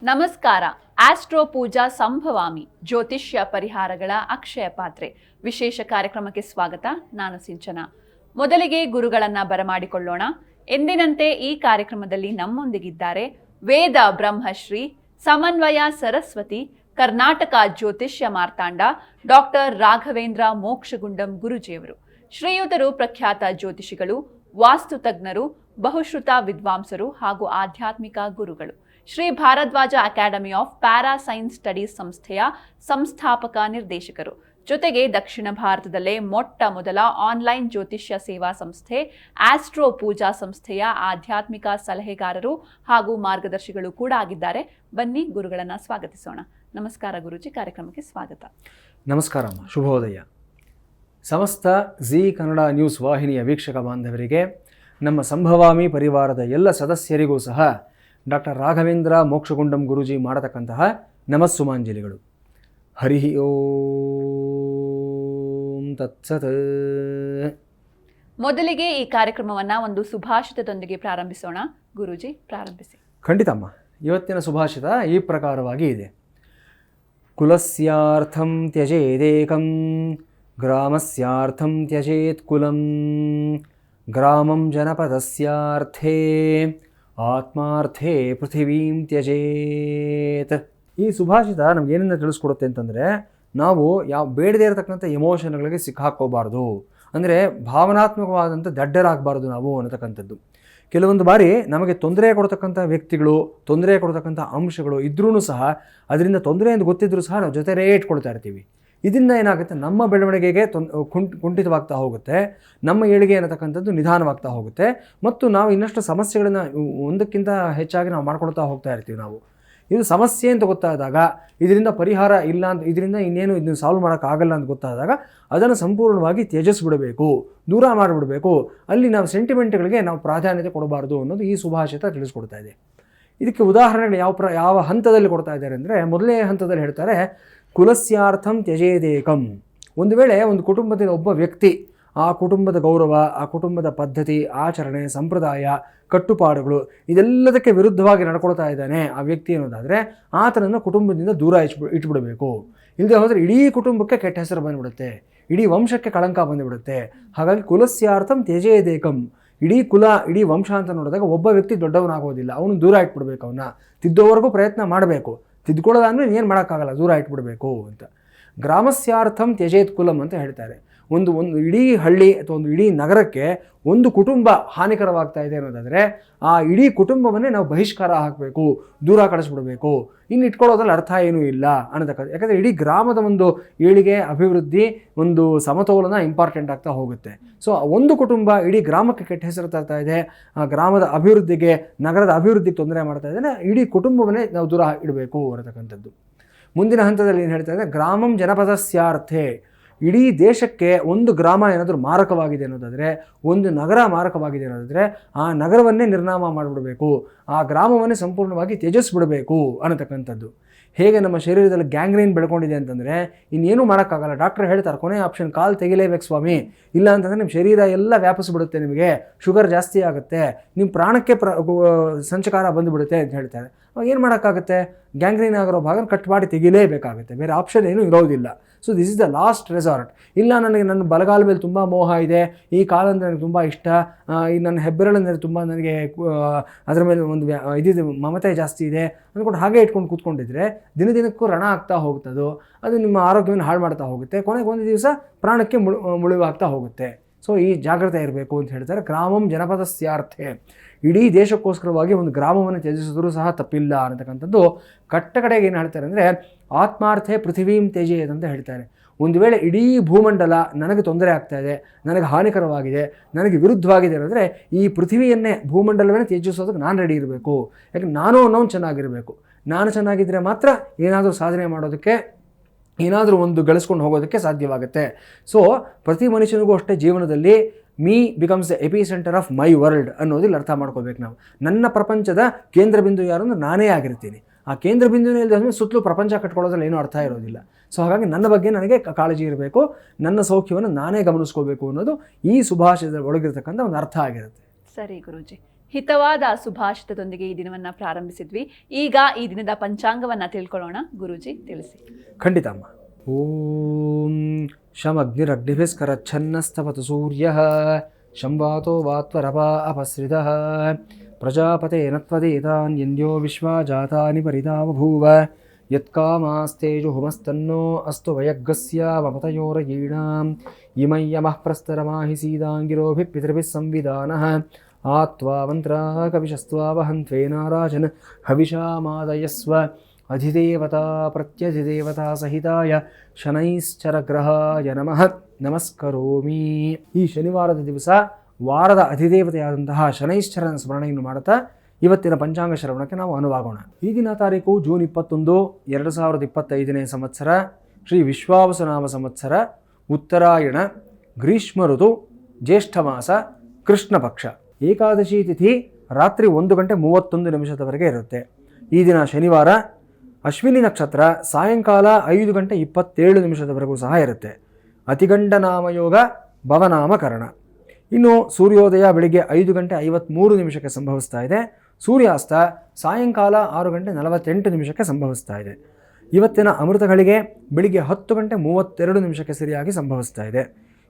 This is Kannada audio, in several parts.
ನಮಸ್ಕಾರ. ಆಸ್ಟ್ರೋ ಪೂಜಾ ಸಂಭವಾಮಿ ಜ್ಯೋತಿಷ್ಯ ಪರಿಹಾರಗಳ ಅಕ್ಷಯ ಪಾತ್ರೆ ವಿಶೇಷ ಕಾರ್ಯಕ್ರಮಕ್ಕೆ ಸ್ವಾಗತ. ನಾನು ಸಿಂಚನಾ. ಮೊದಲಿಗೆ ಗುರುಗಳನ್ನ ಬರಮಾಡಿಕೊಳ್ಳೋಣ. ಎಂದಿನಂತೆ ಈ ಕಾರ್ಯಕ್ರಮದಲ್ಲಿ ನಮ್ಮೊಂದಿಗಿದ್ದಾರೆ ವೇದ ಬ್ರಹ್ಮಶ್ರೀ ಸಮನ್ವಯ ಸರಸ್ವತಿ ಕರ್ನಾಟಕ ಜ್ಯೋತಿಷ್ಯ ಮಾರ್ತಾಂಡ ಡಾಕ್ಟರ್ ರಾಘವೇಂದ್ರ ಮೋಕ್ಷಗುಂಡಂ ಗುರುಜಿಯವರು. ಶ್ರೀಯುತರು ಪ್ರಖ್ಯಾತ ಜ್ಯೋತಿಷಿಗಳು, ವಾಸ್ತುತಜ್ಞರು, ಬಹುಶ್ರುತ ವಿದ್ವಾಂಸರು ಹಾಗೂ ಆಧ್ಯಾತ್ಮಿಕ ಗುರುಗಳು. Shri Bharadwaj academy of para science studies ಸಂಸ್ಥೆಯ ಸಂಸ್ಥಾಪಕ ನಿರ್ದೇಶಕರು. ಜೊತೆಗೆ ದಕ್ಷಿಣ ಭಾರತದಲ್ಲೇ ಮೊಟ್ಟ ಮೊದಲ ಆನ್ಲೈನ್ ಜ್ಯೋತಿಷ್ಯ ಸೇವಾ ಸಂಸ್ಥೆ ಆಸ್ಟ್ರೋ ಪೂಜಾ ಸಂಸ್ಥೆಯ ಆಧ್ಯಾತ್ಮಿಕ ಸಲಹೆಗಾರರು ಹಾಗೂ ಮಾರ್ಗದರ್ಶಿಗಳು ಕೂಡ ಆಗಿದ್ದಾರೆ. ಬನ್ನಿ ಗುರುಗಳನ್ನ ಸ್ವಾಗತಿಸೋಣ. ನಮಸ್ಕಾರ ಗುರುಜಿ, ಕಾರ್ಯಕ್ರಮಕ್ಕೆ ಸ್ವಾಗತ. ನಮಸ್ಕಾರ, ಶುಭೋದಯ. ಸಮಸ್ತ ಜೀ ಕನ್ನಡ ನ್ಯೂಸ್ ವಾಹಿನಿಯ ವೀಕ್ಷಕ ಬಾಂಧವರಿಗೆ, ನಮ್ಮ ಸಂಭವಾಮಿ ಪರಿವಾರದ ಎಲ್ಲ ಸದಸ್ಯರಿಗೂ ಸಹ ಡಾಕ್ಟರ್ ರಾಘವೇಂದ್ರ ಮೋಕ್ಷಗುಂಡಂ ಗುರೂಜಿ ಮಾಡತಕ್ಕಂತಹ ನಮಸ್ಸುಮಾಂಜಲಿಗಳು. ಹರಿ ಓಂ ತತ್ಸತ್. ಮೊದಲಿಗೆ ಈ ಕಾರ್ಯಕ್ರಮವನ್ನ ಒಂದು ಸುಭಾಷಿತದೊಂದಿಗೆ ಪ್ರಾರಂಭಿಸೋಣ. ಗುರೂಜಿ, ಪ್ರಾರಂಭಿಸಿ. ಖಂಡಿತಮ್ಮ. ಇವತ್ತಿನ ಸುಭಾಷಿತ ಈ ಪ್ರಕಾರವಾಗಿ ಇದೆ. ಕುಲಸ್ಯಾರ್ಥಂ ತ್ಯಜೇದೇಕಂ ಗ್ರಾಮಸ್ಯಾರ್ಥಂ ತ್ಯಜೇತ್ ಕುಲಂ ಗ್ರಾಮಂ ಜನಪದಸ್ಯಾರ್ಥೇ ಆತ್ಮಾರ್ಥೇ ಪೃಥಿವೀಂ ತ್ಯಜೇತ್. ಈ ಸುಭಾಷಿತ ನಮ್ಗೆ ಏನನ್ನ ತಿಳಿಸ್ಕೊಡುತ್ತೆ ಅಂತಂದರೆ, ನಾವು ಬೇಡದೇ ಇರತಕ್ಕಂಥ ಎಮೋಷನ್ಗಳಿಗೆ ಸಿಕ್ಕಾಕೋಬಾರ್ದು, ಅಂದರೆ ಭಾವನಾತ್ಮಕವಾದಂಥ ದಡ್ಡರಾಗಬಾರ್ದು ನಾವು ಅನ್ನತಕ್ಕಂಥದ್ದು. ಕೆಲವೊಂದು ಬಾರಿ ನಮಗೆ ತೊಂದರೆ ಕೊಡ್ತಕ್ಕಂಥ ವ್ಯಕ್ತಿಗಳು, ತೊಂದರೆ ಕೊಡ್ತಕ್ಕಂಥ ಅಂಶಗಳು ಇದ್ರೂ ಸಹ ಅದರಿಂದ ತೊಂದರೆ ಎಂದು ಗೊತ್ತಿದ್ರೂ ಸಹ ನಾವು ಜೊತೆಲೇ ಇಟ್ಕೊಳ್ತಾ ಇರ್ತೀವಿ. ಇದರಿಂದ ಏನಾಗುತ್ತೆ, ನಮ್ಮ ಬೆಳವಣಿಗೆಗೆ ಕುಂಠಿತವಾಗ್ತಾ ಹೋಗುತ್ತೆ, ನಮ್ಮ ಏಳಿಗೆ ಅನ್ನತಕ್ಕಂಥದ್ದು ನಿಧಾನವಾಗ್ತಾ ಹೋಗುತ್ತೆ, ಮತ್ತು ನಾವು ಇನ್ನಷ್ಟು ಸಮಸ್ಯೆಗಳನ್ನು ಒಂದಕ್ಕಿಂತ ಹೆಚ್ಚಾಗಿ ನಾವು ಮಾಡ್ಕೊಳ್ತಾ ಹೋಗ್ತಾ ಇರ್ತೀವಿ. ನಾವು ಇದು ಸಮಸ್ಯೆ ಅಂತ ಗೊತ್ತಾದಾಗ, ಇದರಿಂದ ಪರಿಹಾರ ಇಲ್ಲ ಅಂತ, ಇದರಿಂದ ಇದನ್ನು ಸಾಲ್ವ್ ಮಾಡೋಕ್ಕಾಗಲ್ಲ ಅಂತ ಗೊತ್ತಾದಾಗ ಅದನ್ನು ಸಂಪೂರ್ಣವಾಗಿ ತ್ಯಜಿಸ್ಬಿಡಬೇಕು, ದೂರ ಮಾಡಿಬಿಡಬೇಕು. ಅಲ್ಲಿ ನಾವು ಸೆಂಟಿಮೆಂಟ್ಗಳಿಗೆ ನಾವು ಪ್ರಾಧಾನ್ಯತೆ ಕೊಡಬಾರ್ದು ಅನ್ನೋದು ಈ ಸುಭಾಷಿತ ತಿಳಿಸ್ಕೊಡ್ತಾ ಇದೆ. ಇದಕ್ಕೆ ಉದಾಹರಣೆಗಳು ಯಾವ ಹಂತದಲ್ಲಿ ಕೊಡ್ತಾ ಇದ್ದಾರೆ ಅಂದರೆ, ಮೊದಲನೇ ಹಂತದಲ್ಲಿ ಹೇಳ್ತಾರೆ ಕುಲಸ್ಯಾರ್ಥಂ ತ್ಯಜೇದೇಕಂ. ಒಂದು ವೇಳೆ ಒಂದು ಕುಟುಂಬದಿಂದ ಒಬ್ಬ ವ್ಯಕ್ತಿ ಆ ಕುಟುಂಬದ ಗೌರವ, ಆ ಕುಟುಂಬದ ಪದ್ಧತಿ, ಆಚರಣೆ, ಸಂಪ್ರದಾಯ, ಕಟ್ಟುಪಾಡುಗಳು ಇದೆಲ್ಲದಕ್ಕೆ ವಿರುದ್ಧವಾಗಿ ನಡ್ಕೊಳ್ತಾ ಇದ್ದಾನೆ ಆ ವ್ಯಕ್ತಿ ಅನ್ನೋದಾದರೆ ಆತನನ್ನು ಕುಟುಂಬದಿಂದ ದೂರ ಇಟ್ಬಿಡಬೇಕು. ಇಲ್ಲದೆ ಹೋದರೆ ಇಡೀ ಕುಟುಂಬಕ್ಕೆ ಕೆಟ್ಟ ಹೆಸರು ಬಂದುಬಿಡುತ್ತೆ, ಇಡೀ ವಂಶಕ್ಕೆ ಕಳಂಕ ಬಂದುಬಿಡುತ್ತೆ. ಹಾಗಾಗಿ ಕುಲಸ್ಯಾರ್ಥಂ ತ್ಯಜೇದೇಕಂ. ಇಡೀ ಕುಲ, ಇಡೀ ವಂಶ ಅಂತ ನೋಡಿದಾಗ ಒಬ್ಬ ವ್ಯಕ್ತಿ ದೊಡ್ಡವನಾಗೋದಿಲ್ಲ, ಅವನು ದೂರ ಇಟ್ಬಿಡ್ಬೇಕು. ಅವನ್ನ ತಿದ್ದೋವರೆಗೂ ಪ್ರಯತ್ನ ಮಾಡಬೇಕು, ತಿದ್ಕೊಳ್ಳೋದಂದ್ರೆ ಏನು ಮಾಡೋಕ್ಕಾಗಲ್ಲ, ದೂರ ಇಟ್ಬಿಡಬೇಕು ಅಂತ. ಗ್ರಾಮಸ್ಯಾರ್ಥಂ ತ್ಯಜೇತ್ ಕುಲಂ ಅಂತ ಹೇಳ್ತಾರೆ. ಒಂದು ಇಡೀ ಹಳ್ಳಿ ಅಥವಾ ಒಂದು ಇಡೀ ನಗರಕ್ಕೆ ಒಂದು ಕುಟುಂಬ ಹಾನಿಕರವಾಗ್ತಾ ಇದೆ ಅನ್ನೋದಾದರೆ ಆ ಇಡೀ ಕುಟುಂಬವನ್ನೇ ನಾವು ಬಹಿಷ್ಕಾರ ಹಾಕಬೇಕು, ದೂರ ಕಳಿಸ್ಬಿಡಬೇಕು. ಇನ್ನು ಇಟ್ಕೊಳ್ಳೋದ್ರಲ್ಲಿ ಅರ್ಥ ಏನೂ ಇಲ್ಲ ಅನ್ನತಕ್ಕಂಥ. ಯಾಕಂದರೆ ಇಡೀ ಗ್ರಾಮದ ಒಂದು ಏಳಿಗೆ, ಅಭಿವೃದ್ಧಿ, ಒಂದು ಸಮತೋಲನ ಇಂಪಾರ್ಟೆಂಟ್ ಆಗ್ತಾ ಹೋಗುತ್ತೆ. ಸೊ ಒಂದು ಕುಟುಂಬ ಇಡೀ ಗ್ರಾಮಕ್ಕೆ ಕೆಟ್ಟ ಹೆಸರು ತರ್ತಾ ಇದೆ, ಆ ಗ್ರಾಮದ ಅಭಿವೃದ್ಧಿಗೆ, ನಗರದ ಅಭಿವೃದ್ಧಿಗೆ ತೊಂದರೆ ಮಾಡ್ತಾ ಇದ್ದಾನೆ, ಇಡೀ ಕುಟುಂಬವನ್ನೇ ನಾವು ದೂರ ಇಡಬೇಕು ಅನ್ನತಕ್ಕಂಥದ್ದು. ಮುಂದಿನ ಹಂತದಲ್ಲಿ ಏನು ಹೇಳ್ತಾ ಇದ್ದಾರೆ, ಗ್ರಾಮಂ ಜನಪದಸ್ಯಾರ್ಥೇ. ಇಡೀ ದೇಶಕ್ಕೆ ಒಂದು ಗ್ರಾಮ ಏನಾದರೂ ಮಾರಕವಾಗಿದೆ ಅನ್ನೋದಾದರೆ, ಒಂದು ನಗರ ಮಾರಕವಾಗಿದೆ ಅನ್ನೋದಾದರೆ ಆ ನಗರವನ್ನೇ ನಿರ್ನಾಮ ಮಾಡಿಬಿಡಬೇಕು, ಆ ಗ್ರಾಮವನ್ನೇ ಸಂಪೂರ್ಣವಾಗಿ ತ್ಯಜಿಸ್ಬಿಡಬೇಕು ಅನ್ನತಕ್ಕಂಥದ್ದು. ಹೇಗೆ ನಮ್ಮ ಶರೀರದಲ್ಲಿ ಗ್ಯಾಂಗ್ರೀನ್ ಬೆಳ್ಕೊಂಡಿದೆ ಅಂತಂದರೆ ಇನ್ನೇನು ಮಾಡೋಕ್ಕಾಗಲ್ಲ. ಡಾಕ್ಟರ್ ಹೇಳ್ತಾರೆ ಕೊನೆ ಆಪ್ಷನ್ ಕಾಲು ತೆಗಿಲೇಬೇಕು ಸ್ವಾಮಿ, ಇಲ್ಲ ಅಂತಂದರೆ ನಿಮ್ಮ ಶರೀರ ಎಲ್ಲ ವ್ಯಾಪಿಸ್ಬಿಡುತ್ತೆ, ನಿಮಗೆ ಶುಗರ್ ಜಾಸ್ತಿ ಆಗುತ್ತೆ, ನಿಮ್ಮ ಪ್ರಾಣಕ್ಕೆ ಸಂಚಕಾರ ಬಂದುಬಿಡುತ್ತೆ ಅಂತ ಹೇಳ್ತಾರೆ. ಅವಾಗ ಏನು ಮಾಡೋಕ್ಕಾಗುತ್ತೆ, ಗ್ಯಾಂಗ್ರೀನ್ ಆಗಿರೋ ಭಾಗ ಕಟ್ ಮಾಡಿ ತೆಗಿಲೇಬೇಕಾಗುತ್ತೆ, ಬೇರೆ ಆಪ್ಷನ್ ಏನೂ ಇರೋದಿಲ್ಲ. So this is the last resort. ಇಲ್ಲ, ನನಗೆ ನನ್ನ ಬಲಗಾಲ ಮೇಲೆ ತುಂಬ ಮೋಹ ಇದೆ, ಈ ಕಾಲಂದ್ರೆ ನನಗೆ ತುಂಬ ಇಷ್ಟ, ಈ ನನ್ನ ಹೆಬ್ಬೆರಳಂದರೆ ತುಂಬ ನನಗೆ ಅದರ ಮೇಲೆ ಒಂದು ಇದಿದೆ, ಮಮತೆ ಜಾಸ್ತಿ ಇದೆ ಅಂದ್ಕೊಂಡು ಹಾಗೆ ಇಟ್ಕೊಂಡು ಕೂತ್ಕೊಂಡಿದ್ರೆ ದಿನದಿನಕ್ಕೂ ರಣ ಆಗ್ತಾ ಹೋಗ್ತದೋ, ಅದು ನಿಮ್ಮ ಆರೋಗ್ಯವನ್ನು ಹಾಳು ಮಾಡ್ತಾ ಹೋಗುತ್ತೆ, ಕೊನೆಗೆ ಒಂದು ದಿವಸ ಪ್ರಾಣಕ್ಕೆ ಮುಳುವಾಗ್ತಾ ಹೋಗುತ್ತೆ. ಸೊ ಈ ಜಾಗ್ರತೆ ಇರಬೇಕು ಅಂತ ಹೇಳ್ತಾರೆ. ಗ್ರಾಮಂ ಜನಪದಸ್ಯಾರ್ಥೆ. ಇಡೀ ದೇಶಕ್ಕೋಸ್ಕರವಾಗಿ ಒಂದು ಗ್ರಾಮವನ್ನು ತ್ಯಜಿಸಿದ್ರೂ ಸಹ ತಪ್ಪಿಲ್ಲ ಅನ್ನತಕ್ಕಂಥದ್ದು ಕಡೆಗೆ ಏನು ಹೇಳ್ತಾರೆ ಅಂದರೆ, ಆತ್ಮಾರ್ಥೆ ಪೃಥಿವೀಂ ತ್ಯಜೇತ್ ಅಂತ ಹೇಳ್ತಾರೆ. ಒಂದು ವೇಳೆ ಇಡೀ ಭೂಮಂಡಲ ನನಗೆ ತೊಂದರೆ ಆಗ್ತಾ ಇದೆ, ನನಗೆ ಹಾನಿಕರವಾಗಿದೆ, ನನಗೆ ವಿರುದ್ಧವಾಗಿದೆ ಅಂದರೆ ಈ ಪೃಥ್ವಿಯನ್ನೇ, ಭೂಮಂಡಲವನ್ನೇ ತ್ಯಜಿಸೋದಕ್ಕೆ ನಾನು ರೆಡಿ ಇರಬೇಕು. ಯಾಕಂದ್ರೆ ನಾನು ಅನ್ನೋನು ಚೆನ್ನಾಗಿರಬೇಕು. ನಾನು ಚೆನ್ನಾಗಿದ್ದರೆ ಮಾತ್ರ ಏನಾದರೂ ಸಾಧನೆ ಮಾಡೋದಕ್ಕೆ, ಏನಾದರೂ ಒಂದು ಗಳಿಸ್ಕೊಂಡು ಹೋಗೋದಕ್ಕೆ ಸಾಧ್ಯವಾಗುತ್ತೆ. ಸೊ ಪ್ರತಿ ಮನುಷ್ಯನಿಗೂ ಅಷ್ಟೇ ಜೀವನದಲ್ಲಿ me becomes the epicentre of my world ಅನ್ನೋದಿಲ್ಲ ಅರ್ಥ ಮಾಡ್ಕೋಬೇಕು ನಾವು. ನನ್ನ ಪ್ರಪಂಚದ ಕೇಂದ್ರ ಬಿಂದು ಯಾರು ಅಂದ್ರೆ ನಾನೇ ಆಗಿರ್ತೀನಿ. ಆ ಕೇಂದ್ರ ಬಿಂದುನೇ ಇಲ್ಲದೆ ಸುತ್ತಲೂ ಪ್ರಪಂಚ ಕಟ್ಕೊಳ್ಳೋದ್ರಲ್ಲಿ ಏನೂ ಅರ್ಥ ಇರೋದಿಲ್ಲ. ಸೊ ಹಾಗಾಗಿ ನನ್ನ ಬಗ್ಗೆ ನನಗೆ ಕಾಳಜಿ ಇರಬೇಕು, ನನ್ನ ಸೌಖ್ಯವನ್ನು ನಾನೇ ಗಮನಿಸ್ಕೋಬೇಕು ಅನ್ನೋದು ಈ ಸುಭಾಷಿತದ ಒಳಗಿರ್ತಕ್ಕಂಥ ಒಂದು ಅರ್ಥ ಆಗಿರುತ್ತೆ. ಸರಿ ಗುರೂಜಿ, ಹಿತವಾದ ಸುಭಾಷಿತದೊಂದಿಗೆ ಈ ದಿನವನ್ನ ಪ್ರಾರಂಭಿಸಿದ್ವಿ. ಈಗ ಈ ದಿನದ ಪಂಚಾಂಗವನ್ನ ತಿಳ್ಕೊಳ್ಳೋಣ. ಗುರೂಜಿ ತಿಳಿಸಿ. ಖಂಡಿತ ಅಮ್ಮ. ಓಂ ಶಮಗ್ನಿರಗ್ನಿಭಿಸ್ಕರಚ್ಛನ್ನಸ್ತವತು ಸೂರ್ಯಃ ಶಂವಾತೋ ವಾತ್ವರಪಾ ಅಪಸೃತಃ ಪ್ರಜಾಪತೇನ ತ್ವದೇತಾನ್ಯನ್ಯೋ ವಿಶ್ವಾ ಜಾತಾನಿ ಪರಿತಾ ಬಭೂವ ಯತ್ಕಾಮಾಸ್ತೇಜುಹುಮಸ್ತನ್ನೋ ಅಸ್ತು ವಯಗ್ಗಸ್ಯ ಮಮತಯೋರಯೀಣಾಂ ಇಮಂ ಯಮಃ ಪ್ರಸ್ತರಮಾಹಿ ಸೀದಾಂಗಿರೋಭಿಃ ಪಿತೃಭಿಃ ಸಂವಿಧಾನಃ ಆತ್ವಾ ಮಂತ್ರಾ ಕವಿಶಸ್ತ್ವಾ ವಹನ್ತ್ವೇನಾರಾಜನ್ ಹವಿಷಾ ಮಾದಯಸ್ವ ಅಧಿದೇವತಾ ಪ್ರತ್ಯಧಿದೇವತಾ ಸಹಿತಾಯ ಶನೈಶ್ಚರಗ್ರಹಾಯ ನಮಃ ನಮಸ್ಕರೋಮಿ. ಈ ಶನಿವಾರದ ದಿವಸ ವಾರದ ಅಧಿದೇವತೆಯಾದಂತಹ ಶನೈಶ್ಚರನ ಸ್ಮರಣೆಯನ್ನು ಮಾಡುತ್ತಾ ಇವತ್ತಿನ ಪಂಚಾಂಗ ಶ್ರವಣಕ್ಕೆ ನಾವು ಅನುವಾಗೋಣ. ಈಗಿನ ತಾರೀಕು ಜೂನ್ 21, 2025ನೇ ಸಂವತ್ಸರ, ಶ್ರೀ ವಿಶ್ವಾವಸುನಾಮ ಸಂವತ್ಸರ, ಉತ್ತರಾಯಣ, ಗ್ರೀಷ್ಮ ಋತು, ಜ್ಯೇಷ್ಠ ಮಾಸ, ಕೃಷ್ಣ ಪಕ್ಷ. ಏಕಾದಶಿ ತಿಥಿ ರಾತ್ರಿ 1:31 ಇರುತ್ತೆ. ಈ ದಿನ ಶನಿವಾರ. ಅಶ್ವಿನಿ ನಕ್ಷತ್ರ ಸಾಯಂಕಾಲ 5:27 ಸಹ ಇರುತ್ತೆ. ಅತಿಗಂಡ ನಾಮಯೋಗ, ಭವನಾಮಕರಣ. ಇನ್ನು ಸೂರ್ಯೋದಯ ಬೆಳಿಗ್ಗೆ 5:53 ಸಂಭವಿಸ್ತಾ ಇದೆ. ಸೂರ್ಯಾಸ್ತ ಸಾಯಂಕಾಲ 6:48 ಸಂಭವಿಸ್ತಾ ಇದೆ. ಇವತ್ತಿನ ಅಮೃತಗಳಿಗೆ ಬೆಳಿಗ್ಗೆ 10:32 ಸರಿಯಾಗಿ ಸಂಭವಿಸ್ತಾ ಇದೆ.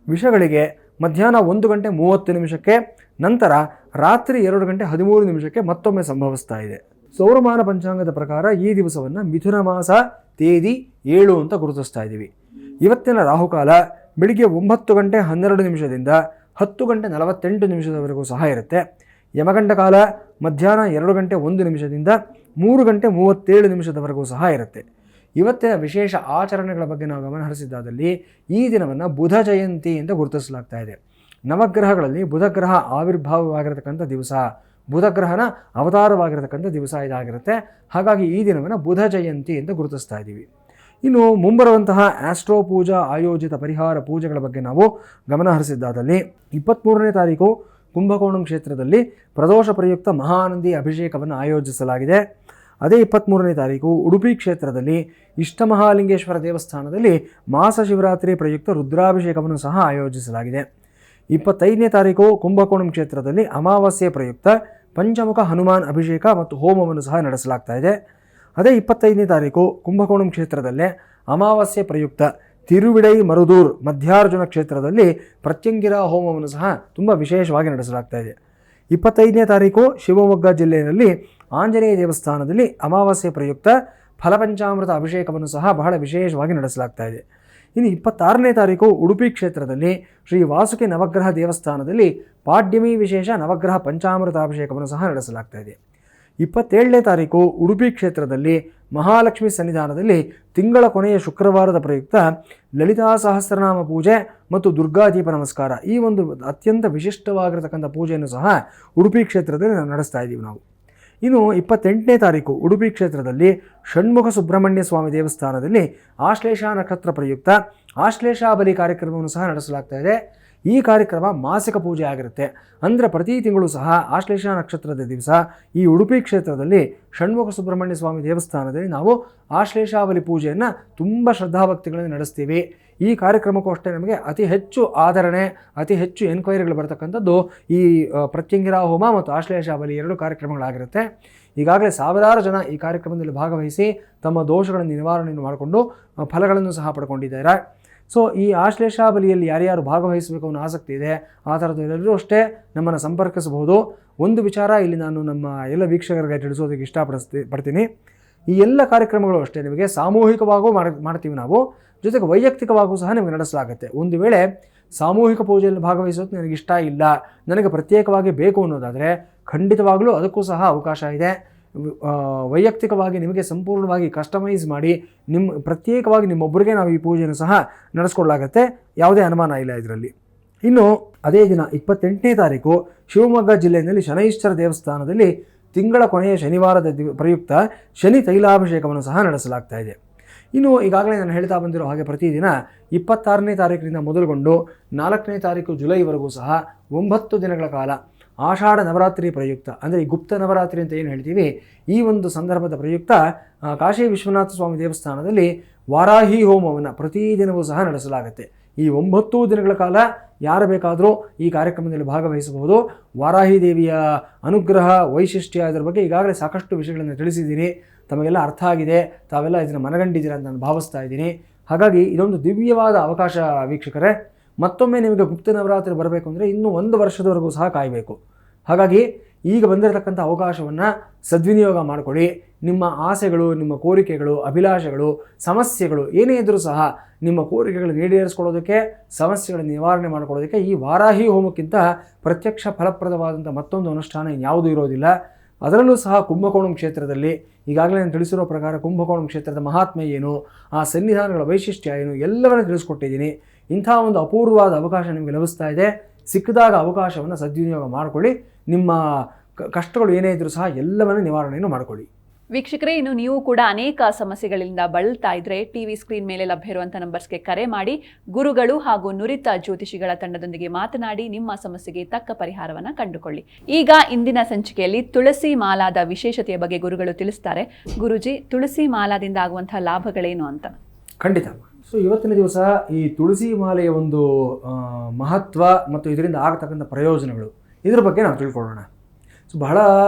ವಿಷಗಳಿಗೆ ಮಧ್ಯಾಹ್ನ 1:30 ನಂತರ ರಾತ್ರಿ 2:13 ಮತ್ತೊಮ್ಮೆ ಸಂಭವಿಸ್ತಾ ಇದೆ. ಸೌರಮಾನ ಪಂಚಾಂಗದ ಪ್ರಕಾರ ಈ ದಿವಸವನ್ನು ಮಿಥುನ ಮಾಸ ತೇದಿ 7 ಅಂತ ಗುರುತಿಸ್ತಾ ಇದ್ದೀವಿ. ಇವತ್ತಿನ ರಾಹುಕಾಲ ಬೆಳಿಗ್ಗೆ 9:12 10:48 ಸಹ ಇರುತ್ತೆ. ಯಮಗಂಡ ಕಾಲ ಮಧ್ಯಾಹ್ನ 2:01 3:37 ಸಹ ಇರುತ್ತೆ. ಇವತ್ತಿನ ವಿಶೇಷ ಆಚರಣೆಗಳ ಬಗ್ಗೆ ನಾವು ಗಮನಹರಿಸಿದ್ದಾದಲ್ಲಿ ಈ ದಿನವನ್ನು ಬುಧ ಜಯಂತಿ ಅಂತ ಗುರುತಿಸಲಾಗ್ತಾ ಇದೆ. ನವಗ್ರಹಗಳಲ್ಲಿ ಬುಧಗ್ರಹ ಆವಿರ್ಭಾವವಾಗಿರತಕ್ಕಂಥ ದಿವಸ, ಬುಧಗ್ರಹನ ಅವತಾರವಾಗಿರತಕ್ಕಂಥ ದಿವಸ ಇದಾಗಿರುತ್ತೆ. ಹಾಗಾಗಿ ಈ ದಿನವನ್ನು ಬುಧ ಜಯಂತಿ ಅಂತ ಗುರುತಿಸ್ತಾ ಇದ್ದೀವಿ. ಇನ್ನು ಮುಂಬರುವಂತಹ ಆಸ್ಟ್ರೋ ಪೂಜಾ ಆಯೋಜಿತ ಪರಿಹಾರ ಪೂಜೆಗಳ ಬಗ್ಗೆ ನಾವು ಗಮನಹರಿಸಿದ್ದಾದಲ್ಲಿ 23ನೇ ತಾರೀಕು ಕುಂಭಕೋಣಂ ಕ್ಷೇತ್ರದಲ್ಲಿ ಪ್ರದೋಷ ಪ್ರಯುಕ್ತ ಮಹಾನಂದಿ ಅಭಿಷೇಕವನ್ನು ಆಯೋಜಿಸಲಾಗಿದೆ. ಅದೇ 23ನೇ ತಾರೀಕು ಉಡುಪಿ ಕ್ಷೇತ್ರದಲ್ಲಿ ಇಷ್ಟಮಹಾಲಿಂಗೇಶ್ವರ ದೇವಸ್ಥಾನದಲ್ಲಿ ಮಾಸ ಶಿವರಾತ್ರಿ ಪ್ರಯುಕ್ತ ರುದ್ರಾಭಿಷೇಕವನ್ನು ಸಹ ಆಯೋಜಿಸಲಾಗಿದೆ. 25ನೇ ತಾರೀಕು ಕುಂಭಕೋಣಂ ಕ್ಷೇತ್ರದಲ್ಲಿ ಅಮಾವಾಸ್ಯೆ ಪ್ರಯುಕ್ತ ಪಂಚಮುಖ ಹನುಮಾನ್ ಅಭಿಷೇಕ ಮತ್ತು ಹೋಮವನ್ನು ಸಹ ನಡೆಸಲಾಗ್ತಾ ಇದೆ. ಅದೇ 25ನೇ ತಾರೀಕು ಕುಂಭಕೋಣಂ ಕ್ಷೇತ್ರದಲ್ಲೇ ಅಮಾವಾಸ್ಯೆ ಪ್ರಯುಕ್ತ ತಿರುವಿಡೈ ಮರುದೂರ್ ಮಧ್ಯಾರ್ಜುನ ಕ್ಷೇತ್ರದಲ್ಲಿ ಪ್ರತ್ಯಂಗಿರ ಹೋಮವನ್ನು ಸಹ ತುಂಬ ವಿಶೇಷವಾಗಿ ನಡೆಸಲಾಗ್ತಾ ಇದೆ. 25ನೇ ತಾರೀಕು ಶಿವಮೊಗ್ಗ ಜಿಲ್ಲೆಯಲ್ಲಿ ಆಂಜನೇಯ ದೇವಸ್ಥಾನದಲ್ಲಿ ಅಮಾವಾಸ್ಯೆ ಪ್ರಯುಕ್ತ ಫಲಪಂಚಾಮೃತ ಅಭಿಷೇಕವನ್ನು ಸಹ ಬಹಳ ವಿಶೇಷವಾಗಿ ನಡೆಸಲಾಗ್ತಾ ಇದೆ. ಇನ್ನು 26ನೇ ತಾರೀಕು ಉಡುಪಿ ಕ್ಷೇತ್ರದಲ್ಲಿ ಶ್ರೀ ವಾಸುಕಿ ನವಗ್ರಹ ದೇವಸ್ಥಾನದಲ್ಲಿ ಪಾಡ್ಯಮಿ ವಿಶೇಷ ನವಗ್ರಹ ಪಂಚಾಮೃತ ಅಭಿಷೇಕವನ್ನು ಸಹ ನಡೆಸಲಾಗ್ತಾ ಇದೆ. 27ನೇ ತಾರೀಕು ಉಡುಪಿ ಕ್ಷೇತ್ರದಲ್ಲಿ ಮಹಾಲಕ್ಷ್ಮಿ ಸನ್ನಿಧಾನದಲ್ಲಿ ತಿಂಗಳ ಕೊನೆಯ ಶುಕ್ರವಾರದ ಪ್ರಯುಕ್ತ ಲಲಿತಾ ಸಹಸ್ರನಾಮ ಪೂಜೆ ಮತ್ತು ದುರ್ಗಾದೀಪ ನಮಸ್ಕಾರ, ಈ ಒಂದು ಅತ್ಯಂತ ವಿಶಿಷ್ಟವಾಗಿರತಕ್ಕಂಥ ಪೂಜೆಯನ್ನು ಸಹ ಉಡುಪಿ ಕ್ಷೇತ್ರದಲ್ಲಿ ನಡೆಸ್ತಾ ಇದ್ದೀವಿ ನಾವು. ಇನ್ನು 28ನೇ ತಾರೀಕು ಉಡುಪಿ ಕ್ಷೇತ್ರದಲ್ಲಿ ಷಣ್ಮುಖ ಸುಬ್ರಹ್ಮಣ್ಯ ಸ್ವಾಮಿ ದೇವಸ್ಥಾನದಲ್ಲಿ ಆಶ್ಲೇಷ ನಕ್ಷತ್ರ ಪ್ರಯುಕ್ತ ಆಶ್ಲೇಷ ಬಲಿ ಕಾರ್ಯಕ್ರಮವನ್ನು ಸಹ ನಡೆಸಲಾಗ್ತಾ ಇದೆ. ಈ ಕಾರ್ಯಕ್ರಮ ಮಾಸಿಕ ಪೂಜೆ ಆಗಿರುತ್ತೆ. ಅಂದರೆ ಪ್ರತಿ ತಿಂಗಳು ಸಹ ಆಶ್ಲೇಷ ನಕ್ಷತ್ರದ ದಿವಸ ಈ ಉಡುಪಿ ಕ್ಷೇತ್ರದಲ್ಲಿ ಷಣ್ಮುಖ ಸುಬ್ರಹ್ಮಣ್ಯ ಸ್ವಾಮಿ ದೇವಸ್ಥಾನದಲ್ಲಿ ನಾವು ಆಶ್ಲೇಷಾವಲಿ ಪೂಜೆಯನ್ನು ತುಂಬ ಶ್ರದ್ಧಾಭಕ್ತಿಗಳನ್ನು ನಡೆಸ್ತೀವಿ. ಈ ಕಾರ್ಯಕ್ರಮಕ್ಕೂ ಅಷ್ಟೇ ನಮಗೆ ಅತಿ ಹೆಚ್ಚು ಆದರಣೆ, ಅತಿ ಹೆಚ್ಚು ಎನ್ಕ್ವೈರಿಗಳು ಬರತಕ್ಕಂಥದ್ದು ಈ ಪ್ರತ್ಯಂಗಿರ ಹೋಮ ಮತ್ತು ಆಶ್ಲೇಷಾವಲಿ 2 ಕಾರ್ಯಕ್ರಮಗಳಾಗಿರುತ್ತೆ. ಈಗಾಗಲೇ ಸಾವಿರಾರು ಜನ ಈ ಕಾರ್ಯಕ್ರಮದಲ್ಲಿ ಭಾಗವಹಿಸಿ ತಮ್ಮ ದೋಷಗಳನ್ನು ನಿವಾರಣೆಯನ್ನು ಮಾಡಿಕೊಂಡು ಫಲಗಳನ್ನು ಸಹ ಪಡ್ಕೊಂಡಿದ್ದಾರೆ. ಸೊ ಈ ಆಶ್ಲೇಷ ಬಲಿಯಲ್ಲಿ ಯಾರ್ಯಾರು ಭಾಗವಹಿಸಬೇಕು ಅನ್ನೋ ಆಸಕ್ತಿ ಇದೆ ಆ ಥರದ್ದೆಲ್ಲರೂ ಅಷ್ಟೇ ನಮ್ಮನ್ನು ಸಂಪರ್ಕಿಸಬಹುದು. ಒಂದು ವಿಚಾರ ಇಲ್ಲಿ ನಾನು ನಮ್ಮ ಎಲ್ಲ ವೀಕ್ಷಕರಿಗೆ ತಿಳಿಸೋದಕ್ಕೆ ಇಷ್ಟಪಡ್ತೀನಿ. ಈ ಎಲ್ಲ ಕಾರ್ಯಕ್ರಮಗಳು ಅಷ್ಟೇ ನಿಮಗೆ ಸಾಮೂಹಿಕವಾಗೂ ಮಾಡ್ತೀವಿ ನಾವು, ಜೊತೆಗೆ ವೈಯಕ್ತಿಕವಾಗೂ ಸಹ ನಿಮಗೆ ನಡೆಸಲಾಗುತ್ತೆ. ಒಂದು ವೇಳೆ ಸಾಮೂಹಿಕ ಪೂಜೆಯಲ್ಲಿ ಭಾಗವಹಿಸೋದು ನನಗೆ ಇಷ್ಟ ಇಲ್ಲ, ನನಗೆ ಪ್ರತ್ಯೇಕವಾಗಿ ಬೇಕು ಅನ್ನೋದಾದರೆ ಖಂಡಿತವಾಗಲೂ ಅದಕ್ಕೂ ಸಹ ಅವಕಾಶ ಇದೆ. ವೈಯಕ್ತಿಕವಾಗಿ ನಿಮಗೆ ಸಂಪೂರ್ಣವಾಗಿ ಕಸ್ಟಮೈಸ್ ಮಾಡಿ ಪ್ರತ್ಯೇಕವಾಗಿ ನಿಮ್ಮೊಬ್ಬರಿಗೆ ನಾವು ಈ ಪೂಜೆಯನ್ನು ಸಹ ನಡೆಸ್ಕೊಳ್ಳಾಗತ್ತೆ, ಯಾವುದೇ ಅನುಮಾನ ಇಲ್ಲ ಇದರಲ್ಲಿ. ಇನ್ನು ಅದೇ ದಿನ 28ನೇ ತಾರೀಕು ಶಿವಮೊಗ್ಗ ಜಿಲ್ಲೆಯಲ್ಲಿ ಶನೈಶ್ಚರ ದೇವಸ್ಥಾನದಲ್ಲಿ ತಿಂಗಳ ಕೊನೆಯ ಶನಿವಾರದ ಪ್ರಯುಕ್ತ ಶನಿ ತೈಲಾಭಿಷೇಕವನ್ನು ಸಹ ನಡೆಸಲಾಗ್ತಾ ಇದೆ. ಇನ್ನು ಈಗಾಗಲೇ ನಾನು ಹೇಳ್ತಾ ಬಂದಿರೋ ಹಾಗೆ ಪ್ರತಿದಿನ 26ನೇ ತಾರೀಕಿನಿಂದ ಮೊದಲುಗೊಂಡು 4ನೇ ತಾರೀಕು ಜುಲೈವರೆಗೂ ಸಹ 9 ದಿನಗಳ ಕಾಲ ಆಷಾಢ ನವರಾತ್ರಿ ಪ್ರಯುಕ್ತ, ಅಂದರೆ ಈ ಗುಪ್ತ ನವರಾತ್ರಿ ಅಂತ ಏನು ಹೇಳ್ತೀವಿ, ಈ ಒಂದು ಸಂದರ್ಭದ ಪ್ರಯುಕ್ತ ಕಾಶಿ ವಿಶ್ವನಾಥ ಸ್ವಾಮಿ ದೇವಸ್ಥಾನದಲ್ಲಿ ವಾರಾಹಿ ಹೋಮವನ್ನು ಪ್ರತಿದಿನವೂ ಸಹ ನಡೆಸಲಾಗುತ್ತೆ. ಈ 9 ದಿನಗಳ ಕಾಲ ಯಾರು ಬೇಕಾದರೂ ಈ ಕಾರ್ಯಕ್ರಮದಲ್ಲಿ ಭಾಗವಹಿಸಬಹುದು. ವಾರಾಹಿ ದೇವಿಯ ಅನುಗ್ರಹ ವೈಶಿಷ್ಟ್ಯ ಇದರ ಬಗ್ಗೆ ಈಗಾಗಲೇ ಸಾಕಷ್ಟು ವಿಷಯಗಳನ್ನು ತಿಳಿಸಿದ್ದೀನಿ. ತಮಗೆಲ್ಲ ಅರ್ಥ ಆಗಿದೆ, ತಾವೆಲ್ಲ ಇದನ್ನು ಮನಗಂಡಿದ್ದೀರ ಅಂತ ನಾನು ಭಾವಿಸ್ತಾ ಇದ್ದೀನಿ. ಹಾಗಾಗಿ ಇದೊಂದು ದಿವ್ಯವಾದ ಅವಕಾಶ ವೀಕ್ಷಕರೇ. ಮತ್ತೊಮ್ಮೆ ನಿಮಗೆ ಗುಪ್ತ ನವರಾತ್ರಿ ಬರಬೇಕು ಅಂದರೆ ಇನ್ನೂ 1 ವರ್ಷದವರೆಗೂ ಸಹ ಕಾಯಬೇಕು. ಹಾಗಾಗಿ ಈಗ ಬಂದಿರತಕ್ಕಂಥ ಅವಕಾಶವನ್ನು ಸದ್ವಿನಿಯೋಗ ಮಾಡಿಕೊಳ್ಳಿ. ನಿಮ್ಮ ಆಸೆಗಳು, ನಿಮ್ಮ ಕೋರಿಕೆಗಳು, ಅಭಿಲಾಷೆಗಳು, ಸಮಸ್ಯೆಗಳು ಏನೇ ಇದ್ದರೂ ಸಹ ನಿಮ್ಮ ಕೋರಿಕೆಗಳನ್ನು ಈಡೇರಿಸ್ಕೊಳ್ಳೋದಕ್ಕೆ, ಸಮಸ್ಯೆಗಳನ್ನು ನಿವಾರಣೆ ಮಾಡಿಕೊಳ್ಳೋದಕ್ಕೆ ಈ ವಾರಾಹಿ ಹೋಮಕ್ಕಿಂತ ಪ್ರತ್ಯಕ್ಷ ಫಲಪ್ರದವಾದಂಥ ಮತ್ತೊಂದು ಅನುಷ್ಠಾನ ಇನ್ಯಾವುದೂ ಇರೋದಿಲ್ಲ. ಅದರಲ್ಲೂ ಸಹ ಕುಂಭಕೋಣಂ ಕ್ಷೇತ್ರದಲ್ಲಿ ಈಗಾಗಲೇ ನಾನು ತಿಳಿಸಿರೋ ಪ್ರಕಾರ ಕುಂಭಕೋಣಂ ಕ್ಷೇತ್ರದ ಮಹಾತ್ಮೆ ಏನು, ಆ ಸನ್ನಿಧಾನಗಳ ವೈಶಿಷ್ಟ್ಯ ಏನು ಎಲ್ಲವನ್ನೂ ತಿಳಿಸ್ಕೊಟ್ಟಿದ್ದೀನಿ. ಇಂಥ ಒಂದು ಅಪೂರ್ವವಾದ ಅವಕಾಶ ನಿಮಗೆ ಲಭಿಸ್ತಾ ಇದೆ. ಸಿಕ್ಕಿದಾಗ ಅವಕಾಶವನ್ನು ಸದ್ವಿನಿಯೋಗ ಮಾಡಿಕೊಳ್ಳಿ. ನಿಮ್ಮ ಕಷ್ಟಗಳು ಏನೇ ಇದ್ದರೂ ಸಹ ಎಲ್ಲವನ್ನೂ ನಿವಾರಣೆಯನ್ನು ಮಾಡಿಕೊಳ್ಳಿ. ವೀಕ್ಷಕರೇ, ಇನ್ನು ನೀವು ಕೂಡ ಅನೇಕ ಸಮಸ್ಯೆಗಳಿಂದ ಬಳಲ್ತಾ ಇದ್ರೆ ಟಿವಿ ಸ್ಕ್ರೀನ್ ಮೇಲೆ ಲಭ್ಯ ಇರುವಂಥ ನಂಬರ್ಸ್ಗೆ ಕರೆ ಮಾಡಿ ಗುರುಗಳು ಹಾಗೂ ನುರಿತ ಜ್ಯೋತಿಷಿಗಳ ತಂಡದೊಂದಿಗೆ ಮಾತನಾಡಿ ನಿಮ್ಮ ಸಮಸ್ಯೆಗೆ ತಕ್ಕ ಪರಿಹಾರವನ್ನು ಕಂಡುಕೊಳ್ಳಿ. ಈಗ ಇಂದಿನ ಸಂಚಿಕೆಯಲ್ಲಿ ತುಳಸಿ ಮಾಲಾದ ವಿಶೇಷತೆಯ ಬಗ್ಗೆ ಗುರುಗಳು ತಿಳಿಸ್ತಾರೆ. ಗುರುಜಿ, ತುಳಸಿ ಮಾಲಾದಿಂದ ಆಗುವಂತಹ ಲಾಭಗಳೇನು ಅಂತ? ಖಂಡಿತ. ಸೊ ಇವತ್ತಿನ ದಿವಸ ಈ ತುಳಸಿ ಮಾಲೆಯ ಒಂದು ಮಹತ್ವ ಮತ್ತು ಇದರಿಂದ ಆಗತಕ್ಕಂಥ ಪ್ರಯೋಜನಗಳು ಇದ್ರ ಬಗ್ಗೆ ನಾವು ತಿಳ್ಕೊಳ್ಳೋಣ. ಸೊ ಬಹಳ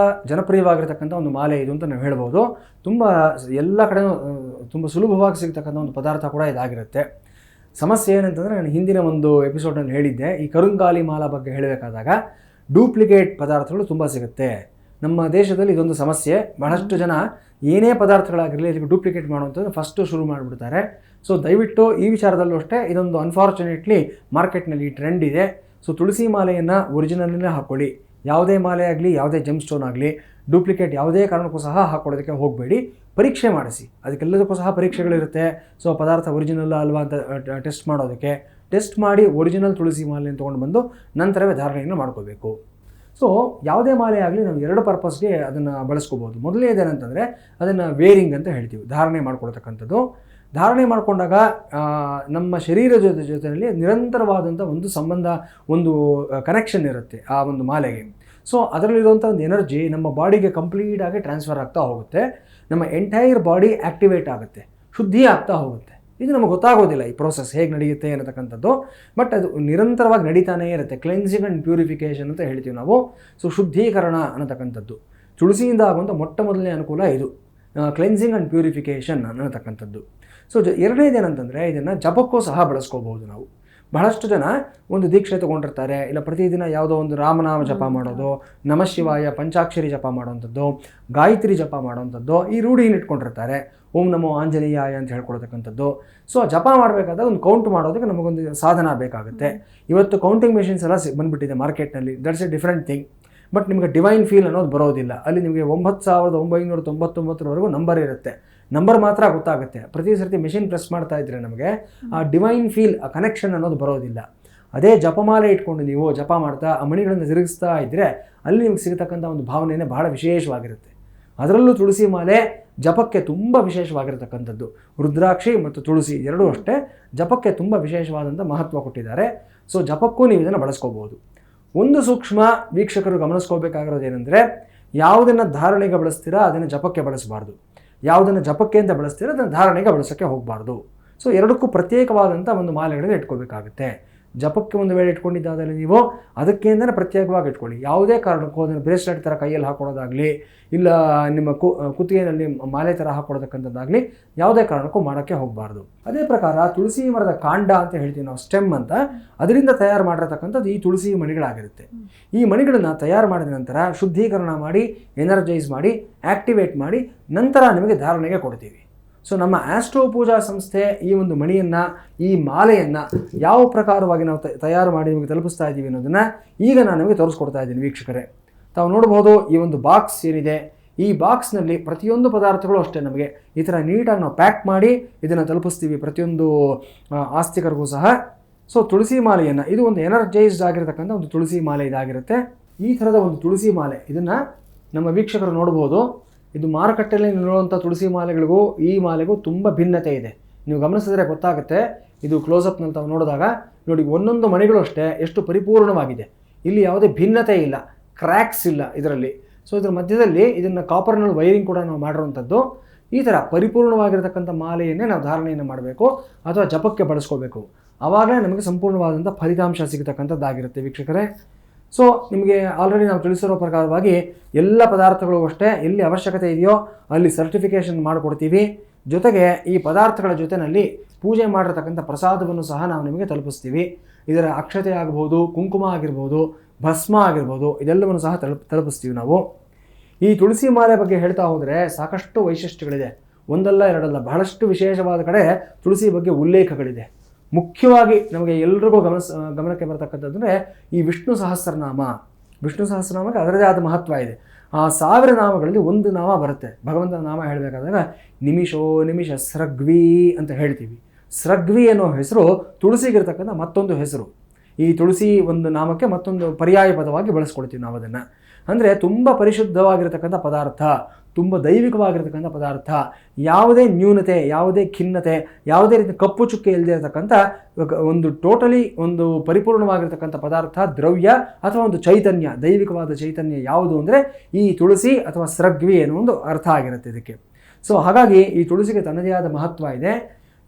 ಜನಪ್ರಿಯವಾಗಿರ್ತಕ್ಕಂಥ ಒಂದು ಮಾಲೆ ಇದು ಅಂತ ನಾವು ಹೇಳ್ಬೋದು. ತುಂಬ ಎಲ್ಲ ಕಡೆಯೂ ತುಂಬ ಸುಲಭವಾಗಿ ಸಿಗ್ತಕ್ಕಂಥ ಒಂದು ಪದಾರ್ಥ ಕೂಡ ಇದಾಗಿರುತ್ತೆ. ಸಮಸ್ಯೆ ಏನಂತಂದರೆ, ನಾನು ಹಿಂದಿನ ಒಂದು ಎಪಿಸೋಡ್ನಲ್ಲಿ ಹೇಳಿದ್ದೆ, ಈ ಕರುಂಗಾಲಿ ಮಾಲಾ ಬಗ್ಗೆ ಹೇಳಬೇಕಾದಾಗ ಡೂಪ್ಲಿಕೇಟ್ ಪದಾರ್ಥಗಳು ತುಂಬ ಸಿಗುತ್ತೆ. ನಮ್ಮ ದೇಶದಲ್ಲಿ ಇದೊಂದು ಸಮಸ್ಯೆ. ಬಹಳಷ್ಟು ಜನ ಏನೇ ಪದಾರ್ಥಗಳಾಗಿರಲಿ ಇದಕ್ಕೆ ಡೂಪ್ಲಿಕೇಟ್ ಮಾಡುವಂಥದ್ದು ಫಸ್ಟು ಶುರು ಮಾಡಿಬಿಡ್ತಾರೆ. ಸೊ ದಯವಿಟ್ಟು ಈ ವಿಚಾರದಲ್ಲೂ ಅಷ್ಟೇ ಇದೊಂದು ಅನ್ಫಾರ್ಚುನೇಟ್ಲಿ ಮಾರ್ಕೆಟ್ನಲ್ಲಿ ಟ್ರೆಂಡ್ ಇದೆ. ಸೊ ತುಳಸಿ ಮಾಲೆಯನ್ನು ಒರಿಜಿನಲ್ನೇ ಹಾಕ್ಕೊಳ್ಳಿ. ಯಾವುದೇ ಮಾಲೆ ಆಗಲಿ, ಯಾವುದೇ ಜೆಮ್ ಸ್ಟೋನ್ ಆಗಲಿ, ಡೂಪ್ಲಿಕೇಟ್ ಯಾವುದೇ ಕಾರಣಕ್ಕೂ ಸಹ ಹಾಕ್ಕೊಳ್ಳೋದಕ್ಕೆ ಹೋಗಬೇಡಿ. ಪರೀಕ್ಷೆ ಮಾಡಿಸಿ. ಅದಕ್ಕೆಲ್ಲದಕ್ಕೂ ಸಹ ಪರೀಕ್ಷೆಗಳಿರುತ್ತೆ. ಸೊ ಪದಾರ್ಥ ಒರಿಜಿನಲ್ ಅಲ್ವಾ ಅಂತ ಟೆಸ್ಟ್ ಮಾಡೋದಕ್ಕೆ ಟೆಸ್ಟ್ ಮಾಡಿ ಒರಿಜಿನಲ್ ತುಳಸಿ ಮಾಲೆಯನ್ನು ತೊಗೊಂಡು ಬಂದು ನಂತರವೇ ಧಾರಣೆಯನ್ನು ಮಾಡ್ಕೋಬೇಕು. ಸೊ ಯಾವುದೇ ಮಾಲೆ ಆಗಲಿ ನಾವು 2 ಪರ್ಪಸ್ಗೆ ಅದನ್ನು ಬಳಸ್ಕೋಬೋದು. ಮೊದಲನೇದೇನಂತಂದರೆ ಅದನ್ನು ವೇರಿಂಗ್ ಅಂತ ಹೇಳ್ತೀವಿ, ಧಾರಣೆ ಮಾಡ್ಕೊಳ್ತಕ್ಕಂಥದ್ದು. ಧಾರಣೆ ಮಾಡಿಕೊಂಡಾಗ ನಮ್ಮ ಶರೀರದ ಜೊತೆಯಲ್ಲಿ ನಿರಂತರವಾದಂಥ ಒಂದು ಸಂಬಂಧ, ಒಂದು ಕನೆಕ್ಷನ್ ಇರುತ್ತೆ ಆ ಒಂದು ಮಾಲೆಗೆ. ಸೊ ಅದರಲ್ಲಿರುವಂಥ ಒಂದು ಎನರ್ಜಿ ನಮ್ಮ ಬಾಡಿಗೆ ಕಂಪ್ಲೀಟಾಗಿ ಟ್ರಾನ್ಸ್ಫರ್ ಆಗ್ತಾ ಹೋಗುತ್ತೆ. ನಮ್ಮ ಎಂಟೈರ್ ಬಾಡಿ ಆ್ಯಕ್ಟಿವೇಟ್ ಆಗುತ್ತೆ, ಶುದ್ಧಿ ಆಗ್ತಾ ಹೋಗುತ್ತೆ. ಇದು ನಮಗೆ ಗೊತ್ತಾಗೋದಿಲ್ಲ ಈ ಪ್ರೋಸೆಸ್ ಹೇಗೆ ನಡೆಯುತ್ತೆ ಅನ್ನತಕ್ಕಂಥದ್ದು. ಬಟ್ ಅದು ನಿರಂತರವಾಗಿ ನಡೀತಾನೇ ಇರುತ್ತೆ. ಕ್ಲೆನ್ಸಿಂಗ್ ಆ್ಯಂಡ್ ಪ್ಯೂರಿಫಿಕೇಷನ್ ಅಂತ ಹೇಳ್ತೀವಿ ನಾವು. ಸೊ ಶುದ್ಧೀಕರಣ ಅನ್ನತಕ್ಕಂಥದ್ದು ತುಳಸಿಯಿಂದ ಆಗುವಂಥ ಮೊದಲನೇ ಅನುಕೂಲ ಇದು, ಕ್ಲೆನ್ಸಿಂಗ್ ಆ್ಯಂಡ್ ಪ್ಯೂರಿಫಿಕೇಷನ್ ಅನ್ನತಕ್ಕಂಥದ್ದು. ಸೊ ಎರಡನೇದೇನಂತಂದರೆ ಇದನ್ನು ಜಪಕ್ಕೂ ಸಹ ಬಳಸ್ಕೋಬೋದು ನಾವು. ಬಹಳಷ್ಟು ಜನ ಒಂದು ದೀಕ್ಷೆ ತೊಗೊಂಡಿರ್ತಾರೆ, ಇಲ್ಲ ಪ್ರತಿದಿನ ಯಾವುದೋ ಒಂದು ರಾಮನಾಮ ಜಪ ಮಾಡೋದು, ನಮಃಶಿವಾಯ ಪಂಚಾಕ್ಷರಿ ಜಪ ಮಾಡೋವಂಥದ್ದು, ಗಾಯತ್ರಿ ಜಪ ಮಾಡೋವಂಥದ್ದು, ಈ ರೂಢಿಯನ್ನು ಇಟ್ಕೊಂಡಿರ್ತಾರೆ. ಓಂ ನಮೋ ಆಂಜನೇಯಾಯ ಅಂತ ಹೇಳ್ಕೊಳ್ತಕ್ಕಂಥದ್ದು. ಸೊ ಜಪ ಮಾಡಬೇಕಾದಾಗ ಒಂದು ಕೌಂಟ್ ಮಾಡೋದಕ್ಕೆ ನಮಗೊಂದು ಸಾಧನ ಬೇಕಾಗುತ್ತೆ. ಇವತ್ತು ಕೌಂಟಿಂಗ್ ಮೆಷಿನ್ಸ್ ಎಲ್ಲ ಬಂದುಬಿಟ್ಟಿದೆ ಮಾರ್ಕೆಟ್ನಲ್ಲಿ. That's A different thing. But ನಿಮಗೆ ಡಿವೈನ್ ಫೀಲ್ ಅನ್ನೋದು ಬರೋದಿಲ್ಲ. ಅಲ್ಲಿ ನಿಮಗೆ 9999ವರೆಗೂ ನಂಬರ್ ಇರುತ್ತೆ. ನಂಬರ್ ಮಾತ್ರ ಗೊತ್ತಾಗುತ್ತೆ. ಪ್ರತಿ ಸರ್ತಿ ಮೆಷಿನ್ ಪ್ರೆಸ್ ಮಾಡ್ತಾ ಇದ್ದರೆ ನಮಗೆ ಆ ಡಿವೈನ್ ಫೀಲ್, ಆ ಕನೆಕ್ಷನ್ ಅನ್ನೋದು ಬರೋದಿಲ್ಲ. ಅದೇ ಜಪಮಾಲೆ ಇಟ್ಕೊಂಡು ನೀವು ಜಪ ಮಾಡ್ತಾ ಆ ಮಣಿಗಳನ್ನು ತಿರುಗಿಸ್ತಾ ಇದ್ದರೆ ಅಲ್ಲಿ ನಿಮಗೆ ಸಿಗತಕ್ಕಂಥ ಒಂದು ಭಾವನೆಯೇ ಬಹಳ ವಿಶೇಷವಾಗಿರುತ್ತೆ. ಅದರಲ್ಲೂ ತುಳಸಿ ಮಾಲೆ ಜಪಕ್ಕೆ ತುಂಬ ವಿಶೇಷವಾಗಿರತಕ್ಕಂಥದ್ದು. ರುದ್ರಾಕ್ಷಿ ಮತ್ತು ತುಳಸಿ ಎರಡೂ ಅಷ್ಟೇ ಜಪಕ್ಕೆ ತುಂಬ ವಿಶೇಷವಾದಂಥ ಮಹತ್ವ ಕೊಟ್ಟಿದ್ದಾರೆ. ಸೊ ಜಪಕ್ಕೂ ನೀವು ಇದನ್ನು ಬಳಸ್ಕೋಬೋದು. ಒಂದು ಸೂಕ್ಷ್ಮ ವೀಕ್ಷಕರು ಗಮನಿಸ್ಕೋಬೇಕಾಗಿರೋದೇನೆಂದರೆ, ಯಾವುದನ್ನು ಧಾರಣೆಗೆ ಬಳಸ್ತೀರಾ ಅದನ್ನು ಜಪಕ್ಕೆ ಬಳಸಬಾರ್ದು, ಯಾವುದನ್ನು ಜಪಕ್ಕೆ ಅಂತ ಬಳಸ್ತೀರಾ ಅದನ್ನು ಧಾರಣೆಗೆ ಬಳಸೋಕ್ಕೆ ಹೋಗಬಾರ್ದು. ಸೊ ಎರಡಕ್ಕೂ ಪ್ರತ್ಯೇಕವಾದಂಥ ಒಂದು ಮಾಲೆಗಳನ್ನು ಇಟ್ಕೋಬೇಕಾಗುತ್ತೆ. ಜಪಕ್ಕೆ ಒಂದು ವೇಳೆ ಇಟ್ಕೊಂಡಿದ್ದಾದಲ್ಲಿ ನೀವು ಅದಕ್ಕೆ ಅಂತಲೇ ಪ್ರತ್ಯೇಕವಾಗಿ ಇಟ್ಕೊಳ್ಳಿ. ಯಾವುದೇ ಕಾರಣಕ್ಕೂ ಅದನ್ನು ಬ್ರೇಸ್ಲೆಟ್ ಥರ ಕೈಯಲ್ಲಿ ಹಾಕೊಳ್ಳೋದಾಗಲಿ, ಇಲ್ಲ ನಿಮ್ಮ ಕುತ್ತಿಗೆಯಲ್ಲಿ ಮಾಲೆ ಥರ ಹಾಕೊಳ್ಳತಕ್ಕಂಥದ್ದಾಗಲಿ ಯಾವುದೇ ಕಾರಣಕ್ಕೂ ಮಾಡೋಕ್ಕೆ ಹೋಗಬಾರ್ದು. ಅದೇ ಪ್ರಕಾರ ತುಳಸಿ ಮರದ ಕಾಂಡ ಅಂತ ಹೇಳ್ತೀವಿ ನಾವು, ಸ್ಟೆಮ್ ಅಂತ, ಅದರಿಂದ ತಯಾರು ಮಾಡಿರತಕ್ಕಂಥದ್ದು ಈ ತುಳಸಿ ಮಣಿಗಳಾಗಿರುತ್ತೆ. ಈ ಮಣಿಗಳನ್ನು ತಯಾರು ಮಾಡಿದ ನಂತರ ಶುದ್ಧೀಕರಣ ಮಾಡಿ, ಎನರ್ಜೈಸ್ ಮಾಡಿ, ಆ್ಯಕ್ಟಿವೇಟ್ ಮಾಡಿ ನಂತರ ನಿಮಗೆ ಧಾರಣೆಗೆ ಕೊಡ್ತೀವಿ. ಸೊ ನಮ್ಮ ಆಸ್ಟ್ರೋ ಪೂಜಾ ಸಂಸ್ಥೆ ಈ ಒಂದು ಮಣಿಯನ್ನು, ಈ ಮಾಲೆಯನ್ನು ಯಾವ ಪ್ರಕಾರವಾಗಿ ನಾವು ತಯಾರು ಮಾಡಿ ನಿಮಗೆ ತಲುಪಿಸ್ತಾ ಇದ್ದೀವಿ ಅನ್ನೋದನ್ನು ಈಗ ನಾನು ನಿಮಗೆ ತೋರಿಸ್ಕೊಡ್ತಾ ಇದ್ದೀನಿ ವೀಕ್ಷಕರೇ. ತಾವು ನೋಡ್ಬೋದು ಈ ಒಂದು ಬಾಕ್ಸ್ ಏನಿದೆ, ಈ ಬಾಕ್ಸ್ನಲ್ಲಿ ಪ್ರತಿಯೊಂದು ಪದಾರ್ಥಗಳು ಅಷ್ಟೇ ನಮಗೆ ಈ ಥರ ನೀಟಾಗಿ ನಾವು ಪ್ಯಾಕ್ ಮಾಡಿ ಇದನ್ನು ತಲುಪಿಸ್ತೀವಿ ಪ್ರತಿಯೊಂದು ಆಸ್ತಿಕರಿಗೂ ಸಹ. ಸೊ ತುಳಸಿ ಮಾಲೆಯನ್ನು, ಇದು ಒಂದು ಎನರ್ಜೈಸ್ಡ್ ಆಗಿರತಕ್ಕಂಥ ಒಂದು ತುಳಸಿ ಮಾಲೆ ಇದಾಗಿರುತ್ತೆ. ಈ ಥರದ ಒಂದು ತುಳಸಿ ಮಾಲೆ ಇದನ್ನು ನಮ್ಮ ವೀಕ್ಷಕರು ನೋಡ್ಬೋದು. ಇದು ಮಾರುಕಟ್ಟೆಯಲ್ಲಿ ನೋಡುವಂಥ ತುಳಸಿ ಮಾಲೆಗಳಿಗೂ ಈ ಮಾಲೆಗೂ ತುಂಬ ಭಿನ್ನತೆ ಇದೆ. ನೀವು ಗಮನಿಸಿದ್ರೆ ಗೊತ್ತಾಗುತ್ತೆ. ಇದು ಕ್ಲೋಸಪ್ನಲ್ಲಿ ತಾವು ನೋಡಿದಾಗ ನೋಡಿ, ಒಂದೊಂದು ಮಣಿಗಳು ಅಷ್ಟೇ ಎಷ್ಟು ಪರಿಪೂರ್ಣವಾಗಿದೆ. ಇಲ್ಲಿ ಯಾವುದೇ ಭಿನ್ನತೆ ಇಲ್ಲ, ಕ್ರ್ಯಾಕ್ಸ್ ಇಲ್ಲ ಇದರಲ್ಲಿ. ಸೊ ಇದರ ಮಧ್ಯದಲ್ಲಿ ಇದನ್ನು ಕಾಪರ್ನಲ್ಲಿ ವೈರಿಂಗ್ ಕೂಡ ನಾವು ಮಾಡಿರುವಂಥದ್ದು. ಈ ಥರ ಪರಿಪೂರ್ಣವಾಗಿರತಕ್ಕಂಥ ಮಾಲೆಯನ್ನೇ ನಾವು ಧಾರಣೆಯನ್ನು ಮಾಡಬೇಕು ಅಥವಾ ಜಪಕ್ಕೆ ಬಳಸ್ಕೋಬೇಕು. ಆವಾಗಲೇ ನಮಗೆ ಸಂಪೂರ್ಣವಾದಂಥ ಫಲಿತಾಂಶ ಸಿಗತಕ್ಕಂಥದ್ದಾಗಿರುತ್ತೆ ವೀಕ್ಷಕರೇ. ಸೊ ನಿಮಗೆ ಆಲ್ರೆಡಿ ನಾವು ತಿಳಿಸಿರೋ ಪ್ರಕಾರವಾಗಿ ಎಲ್ಲ ಪದಾರ್ಥಗಳು ಅಷ್ಟೇ ಎಲ್ಲಿ ಅವಶ್ಯಕತೆ ಇದೆಯೋ ಅಲ್ಲಿ ಸರ್ಟಿಫಿಕೇಷನ್ ಮಾಡಿಕೊಡ್ತೀವಿ. ಜೊತೆಗೆ ಈ ಪದಾರ್ಥಗಳ ಜೊತೆಯಲ್ಲಿ ಪೂಜೆ ಮಾಡಿರ್ತಕ್ಕಂಥ ಪ್ರಸಾದವನ್ನು ಸಹ ನಾವು ನಿಮಗೆ ತಲುಪಿಸ್ತೀವಿ. ಇದರ ಅಕ್ಷತೆ ಆಗ್ಬೋದು, ಕುಂಕುಮ ಆಗಿರ್ಬೋದು, ಭಸ್ಮ ಆಗಿರ್ಬೋದು, ಇದೆಲ್ಲವನ್ನು ಸಹ ತಲುಪಿಸ್ತೀವಿ ನಾವು. ಈ ತುಳಸಿ ಮಾಲೆ ಬಗ್ಗೆ ಹೇಳ್ತಾ ಹೋದರೆ ಸಾಕಷ್ಟು ವೈಶಿಷ್ಟ್ಯಗಳಿದೆ. ಒಂದಲ್ಲ ಎರಡಲ್ಲ, ಬಹಳಷ್ಟು ವಿಶೇಷವಾದ ಕಡೆ ತುಳಸಿ ಬಗ್ಗೆ ಉಲ್ಲೇಖಗಳಿದೆ. ಮುಖ್ಯವಾಗಿ ನಮಗೆ ಎಲ್ರಿಗೂ ಗಮನಕ್ಕೆ ಬರತಕ್ಕಂಥದ್ದರೆ ಈ ವಿಷ್ಣು ಸಹಸ್ರನಾಮಕ್ಕೆ ಅದರದೇ ಆದ ಮಹತ್ವ ಇದೆ. ಆ 1000 ನಾಮಗಳಲ್ಲಿ ಒಂದು ನಾಮ ಬರುತ್ತೆ. ಭಗವಂತನ ನಾಮ ಹೇಳಬೇಕಾದಾಗ ನಿಮಿಷ ಸ್ರಗ್ವಿ ಅಂತ ಹೇಳ್ತೀವಿ. ಸ್ರಗ್ವಿ ಅನ್ನೋ ಹೆಸರು ತುಳಸಿಗಿರ್ತಕ್ಕಂಥ ಮತ್ತೊಂದು ಹೆಸರು. ಈ ತುಳಸಿ ಒಂದು ನಾಮಕ್ಕೆ ಮತ್ತೊಂದು ಪರ್ಯಾಯ ಪದವಾಗಿ ಬಳಸ್ಕೊಳ್ತೀವಿ ನಾವು ಅದನ್ನು. ಅಂದರೆ ತುಂಬ ಪರಿಶುದ್ಧವಾಗಿರ್ತಕ್ಕಂಥ ಪದಾರ್ಥ, ತುಂಬ ದೈವಿಕವಾಗಿರ್ತಕ್ಕಂಥ ಪದಾರ್ಥ, ಯಾವುದೇ ನ್ಯೂನತೆ, ಯಾವುದೇ ಖಿನ್ನತೆ, ಯಾವುದೇ ರೀತಿ ಕಪ್ಪು ಚುಕ್ಕೆ ಇಲ್ಲದೆ ಇರತಕ್ಕಂಥ ಒಂದು ಟೋಟಲಿ ಒಂದು ಪರಿಪೂರ್ಣವಾಗಿರ್ತಕ್ಕಂಥ ಪದಾರ್ಥ, ದ್ರವ್ಯ ಅಥವಾ ಒಂದು ಚೈತನ್ಯ, ದೈವಿಕವಾದ ಚೈತನ್ಯ ಯಾವುದು ಅಂದರೆ ಈ ತುಳಸಿ ಅಥವಾ ಸ್ರಗ್ವಿ ಅನ್ನೋ ಒಂದು ಅರ್ಥ ಆಗಿರುತ್ತೆ ಇದಕ್ಕೆ. ಸೊ ಹಾಗಾಗಿ ಈ ತುಳಸಿಗೆ ತನ್ನದೇ ಆದ ಮಹತ್ವ ಇದೆ.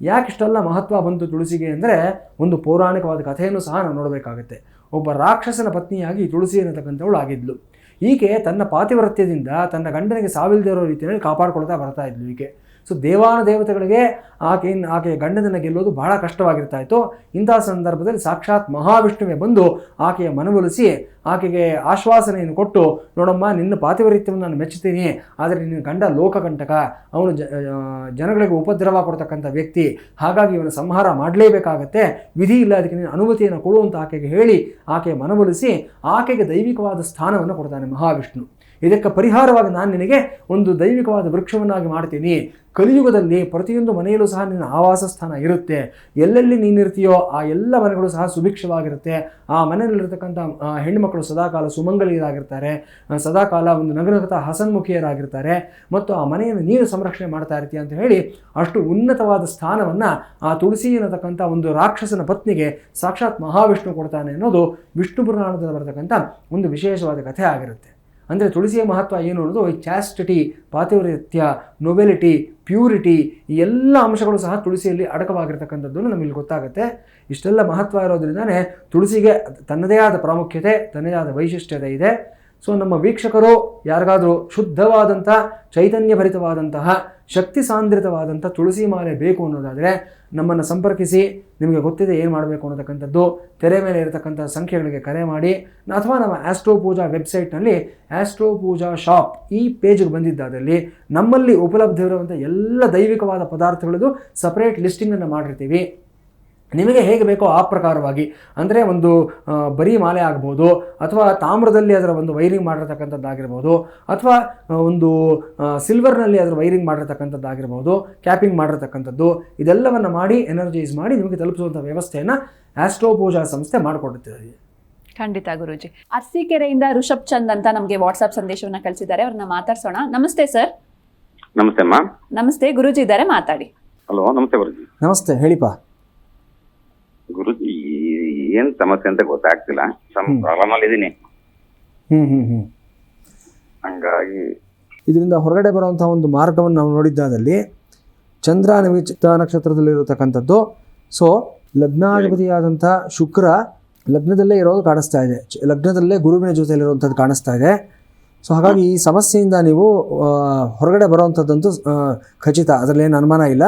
ಯಾಕಿಷ್ಟೆಲ್ಲ ಮಹತ್ವ ಬಂತು ತುಳಸಿಗೆ ಅಂದರೆ ಒಂದು ಪೌರಾಣಿಕವಾದ ಕಥೆಯನ್ನು ಸಹ ನಾವು ನೋಡಬೇಕಾಗುತ್ತೆ. ಒಬ್ಬ ರಾಕ್ಷಸನ ಪತ್ನಿಯಾಗಿ ಈ ತುಳಸಿ ಅನ್ನತಕ್ಕಂಥವಳು ಆಗಿದ್ಲು. ಈಕೆ ತನ್ನ ಪಾತಿವ್ರತ್ಯದಿಂದ ತನ್ನ ಗಂಡನಿಗೆ ಸಾವಿಲ್ಲದೆ ಇರೋ ರೀತಿಯಲ್ಲಿ ಕಾಪಾಡ್ಕೊಳ್ತಾ ಬರ್ತಾ ಇದ್ಲು ಈಕೆ. ಸೊ ದೇವತೆಗಳಿಗೆ ಆಕೆಯ ಗಂಡನನ್ನು ಗೆಲ್ಲೋದು ಬಹಳ ಕಷ್ಟವಾಗಿರ್ತಾ ಇತ್ತು. ಇಂತಹ ಸಂದರ್ಭದಲ್ಲಿ ಸಾಕ್ಷಾತ್ ಮಹಾವಿಷ್ಣುವೇ ಬಂದು ಆಕೆಯ ಮನವೊಲಿಸಿ ಆಕೆಗೆ ಆಶ್ವಾಸನೆಯನ್ನು ಕೊಟ್ಟು, ನೋಡಮ್ಮ, ನಿನ್ನ ಪಾತಿವ್ರತ್ಯವನ್ನು ನಾನು ಮೆಚ್ಚುತ್ತೀನಿ, ಆದರೆ ನಿನ್ನ ಗಂಡ ಲೋಕಕಂಟಕ, ಅವನು ಜನಗಳಿಗೆ ಉಪದ್ರವ ಕೊಡ್ತಕ್ಕಂಥ ವ್ಯಕ್ತಿ, ಹಾಗಾಗಿ ಇವನ ಸಂಹಾರ ಮಾಡಲೇಬೇಕಾಗತ್ತೆ, ವಿಧಿ ಇಲ್ಲ, ಅದಕ್ಕೆ ನೀನು ಅನುಮತಿಯನ್ನು ಕೊಡುವಂತ ಆಕೆಗೆ ಹೇಳಿ ಆಕೆಯ ಮನವೊಲಿಸಿ ಆಕೆಗೆ ದೈವಿಕವಾದ ಸ್ಥಾನವನ್ನು ಕೊಡ್ತಾನೆ ಮಹಾವಿಷ್ಣು. ಇದಕ್ಕೆ ಪರಿಹಾರವಾಗಿ ನಾನು ನಿನಗೆ ಒಂದು ದೈವಿಕವಾದ ವೃಕ್ಷವನ್ನಾಗಿ ಮಾಡ್ತೀನಿ. ಕಲಿಯುಗದಲ್ಲಿ ಪ್ರತಿಯೊಂದು ಮನೆಯಲ್ಲೂ ಸಹ ನಿನ್ನ ಆವಾಸ ಸ್ಥಾನ ಇರುತ್ತೆ. ಎಲ್ಲೆಲ್ಲಿ ನೀನಿರ್ತೀಯೋ ಆ ಎಲ್ಲ ಮನೆಗಳು ಸಹ ಸುಭಿಕ್ಷವಾಗಿರುತ್ತೆ. ಆ ಮನೆಯಲ್ಲಿರ್ತಕ್ಕಂಥ ಹೆಣ್ಣುಮಕ್ಕಳು ಸದಾಕಾಲ ಸುಮಂಗಲಿಯರಾಗಿರ್ತಾರೆ, ಸದಾಕಾಲ ಒಂದು ನಗನಗತ ಹಸನ್ಮುಖಿಯರಾಗಿರ್ತಾರೆ, ಮತ್ತು ಆ ಮನೆಯನ್ನು ನೀನು ಸಂರಕ್ಷಣೆ ಮಾಡ್ತಾ ಇರ್ತೀಯ ಅಂತ ಹೇಳಿ ಅಷ್ಟು ಉನ್ನತವಾದ ಸ್ಥಾನವನ್ನು ಆ ತುಳಸಿ ಅನ್ನತಕ್ಕಂಥ ಒಂದು ರಾಕ್ಷಸನ ಪತ್ನಿಗೆ ಸಾಕ್ಷಾತ್ ಮಹಾವಿಷ್ಣು ಕೊಡ್ತಾನೆ ಅನ್ನೋದು ವಿಷ್ಣು ಪುರಾಣದಲ್ಲಿ ಬರತಕ್ಕಂಥ ಒಂದು ವಿಶೇಷವಾದ ಕಥೆ ಆಗಿರುತ್ತೆ. ಅಂದರೆ ತುಳಸಿಯ ಮಹತ್ವ ಏನು ಅನ್ನೋದು ಚಾಸ್ಟಿಟಿ, ಪಾತಿವ್ರತ್ಯ, ನೊಬೆಲಿಟಿ, ಪ್ಯೂರಿಟಿ, ಈ ಎಲ್ಲ ಅಂಶಗಳು ಸಹ ತುಳಸಿಯಲ್ಲಿ ಅಡಕವಾಗಿರ್ತಕ್ಕಂಥದ್ದು ನಮಗೆ ಗೊತ್ತಾಗುತ್ತೆ. ಇಷ್ಟೆಲ್ಲ ಮಹತ್ವ ಇರೋದ್ರಿಂದನೇ ತುಳಸಿಗೆ ತನ್ನದೇ ಆದ ಪ್ರಾಮುಖ್ಯತೆ, ತನ್ನದೇ ಆದ ವೈಶಿಷ್ಟ್ಯತೆ ಇದೆ. ಸೊ ನಮ್ಮ ವೀಕ್ಷಕರು ಯಾರಿಗಾದರೂ ಶುದ್ಧವಾದಂಥ, ಚೈತನ್ಯಭರಿತವಾದಂತಹ, ಶಕ್ತಿ ಸಾಂದ್ರಿತವಾದಂಥ ತುಳಸಿ ಮಾಲೆ ಬೇಕು ಅನ್ನೋದಾದರೆ ನಮ್ಮನ್ನು ಸಂಪರ್ಕಿಸಿ. ನಿಮಗೆ ಗೊತ್ತಿದೆ ಏನು ಮಾಡಬೇಕು ಅನ್ನತಕ್ಕಂಥದ್ದು. ತೆರೆ ಮೇಲೆ ಇರತಕ್ಕಂಥ ಸಂಖ್ಯೆಗಳಿಗೆ ಕರೆ ಮಾಡಿ, ಅಥವಾ ನಮ್ಮ ಆಸ್ಟ್ರೋ ಪೂಜಾ ವೆಬ್ಸೈಟ್ನಲ್ಲಿ ಆಸ್ಟ್ರೋ ಪೂಜಾ ಶಾಪ್ ಈ ಪೇಜ್ಗೆ ಬಂದಿದ್ದಾದಲ್ಲಿ ನಮ್ಮಲ್ಲಿ ಉಪಲಬ್ಧವಿರುವಂಥ ಎಲ್ಲ ದೈವಿಕವಾದ ಪದಾರ್ಥಗಳದ್ದು ಸಪರೇಟ್ ಲಿಸ್ಟಿಂಗನ್ನು ಮಾಡಿರ್ತೀವಿ. ನಿಮಗೆ ಹೇಗೆ ಬೇಕೋ ಆ ಪ್ರಕಾರವಾಗಿ, ಅಂದರೆ ಒಂದು ಬರೀ ಮಾಲೆ ಆಗ್ಬೋದು, ಅಥವಾ ತಾಮ್ರದಲ್ಲಿ ಅದರ ಒಂದು ವೈರಿಂಗ್ ಮಾಡಿರ್ತಕ್ಕಂಥದ್ದಾಗಿರ್ಬೋದು, ಅಥವಾ ಒಂದು ಸಿಲ್ವರ್ನಲ್ಲಿ ಅದರ ವೈರಿಂಗ್ ಮಾಡಿರ್ತಕ್ಕಂಥದ್ದಾಗಿರ್ಬೋದು, ಕ್ಯಾಪಿಂಗ್ ಮಾಡಿರ್ತಕ್ಕಂಥದ್ದು, ಇದೆಲ್ಲವನ್ನು ಮಾಡಿ ಎನರ್ಜೈಸ್ ಮಾಡಿ ನಿಮಗೆ ತಲುಪಿಸುವಂಥ ವ್ಯವಸ್ಥೆಯನ್ನು ಆಸ್ಟ್ರೋ ಪೂಜಾ ಸಂಸ್ಥೆ ಮಾಡಿಕೊಡುತ್ತದೆ. ಖಂಡಿತ ಗುರೂಜಿ. ಅರಸೀಕೆರೆಯಿಂದ ಋಷಭ್ ಚಂದ್ ಅಂತ ನಮಗೆ ವಾಟ್ಸ್ಆಪ್ ಸಂದೇಶವನ್ನ ಕಳಿಸಿದ್ದಾರೆ, ಅವ್ರನ್ನ ಮಾತಾಡ್ಸೋಣ. ನಮಸ್ತೆ ಸರ್. ನಮಸ್ತೆ ಅಮ್ಮ. ನಮಸ್ತೆ, ಗುರೂಜಿ ಇದ್ದಾರೆ, ಮಾತಾಡಿ. ಹಲೋ, ನಮಸ್ತೆ ಗುರುಜಿ. ನಮಸ್ತೆ, ಹೇಳಿಪಾ ಗುರುಜಿ. ಏನ್ ಸಮಸ್ಯೆ ಅಂತ ಗೊತ್ತಾಗ್ತಿಲ್ಲ, ಪ್ರಾಬ್ಲಮ್ ಅಲ್ಲಿ ಇದೀನಿ. ಹಂಗಾಗಿ ಇದರಿಂದ ಹೊರಗಡೆ ಬರುವಂತಹ ಒಂದು ಮಾರ್ಗವನ್ನು ನಾವು ನೋಡಿದ್ದಾದಲ್ಲಿ ಚಂದ್ರ ನಿಮಗೆ ಚಿತ್ತ ನಕ್ಷತ್ರದಲ್ಲಿರತಕ್ಕಂಥದ್ದು. ಸೊ ಲಗ್ನಾಧಿಪತಿಯಾದಂಥ ಶುಕ್ರ ಲಗ್ನದಲ್ಲೇ ಇರೋದು ಕಾಣಿಸ್ತಾ ಇದೆ, ಲಗ್ನದಲ್ಲೇ ಗುರುವಿನ ಜೊತೆಯಲ್ಲಿರುವಂಥದ್ದು ಕಾಣಿಸ್ತಾ ಇದೆ. ಸೊ ಹಾಗಾಗಿ ಈ ಸಮಸ್ಯೆಯಿಂದ ನೀವು ಹೊರಗಡೆ ಬರೋವಂಥದ್ದಂತೂ ಖಚಿತ, ಅದರಲ್ಲೇನು ಅನುಮಾನ ಇಲ್ಲ.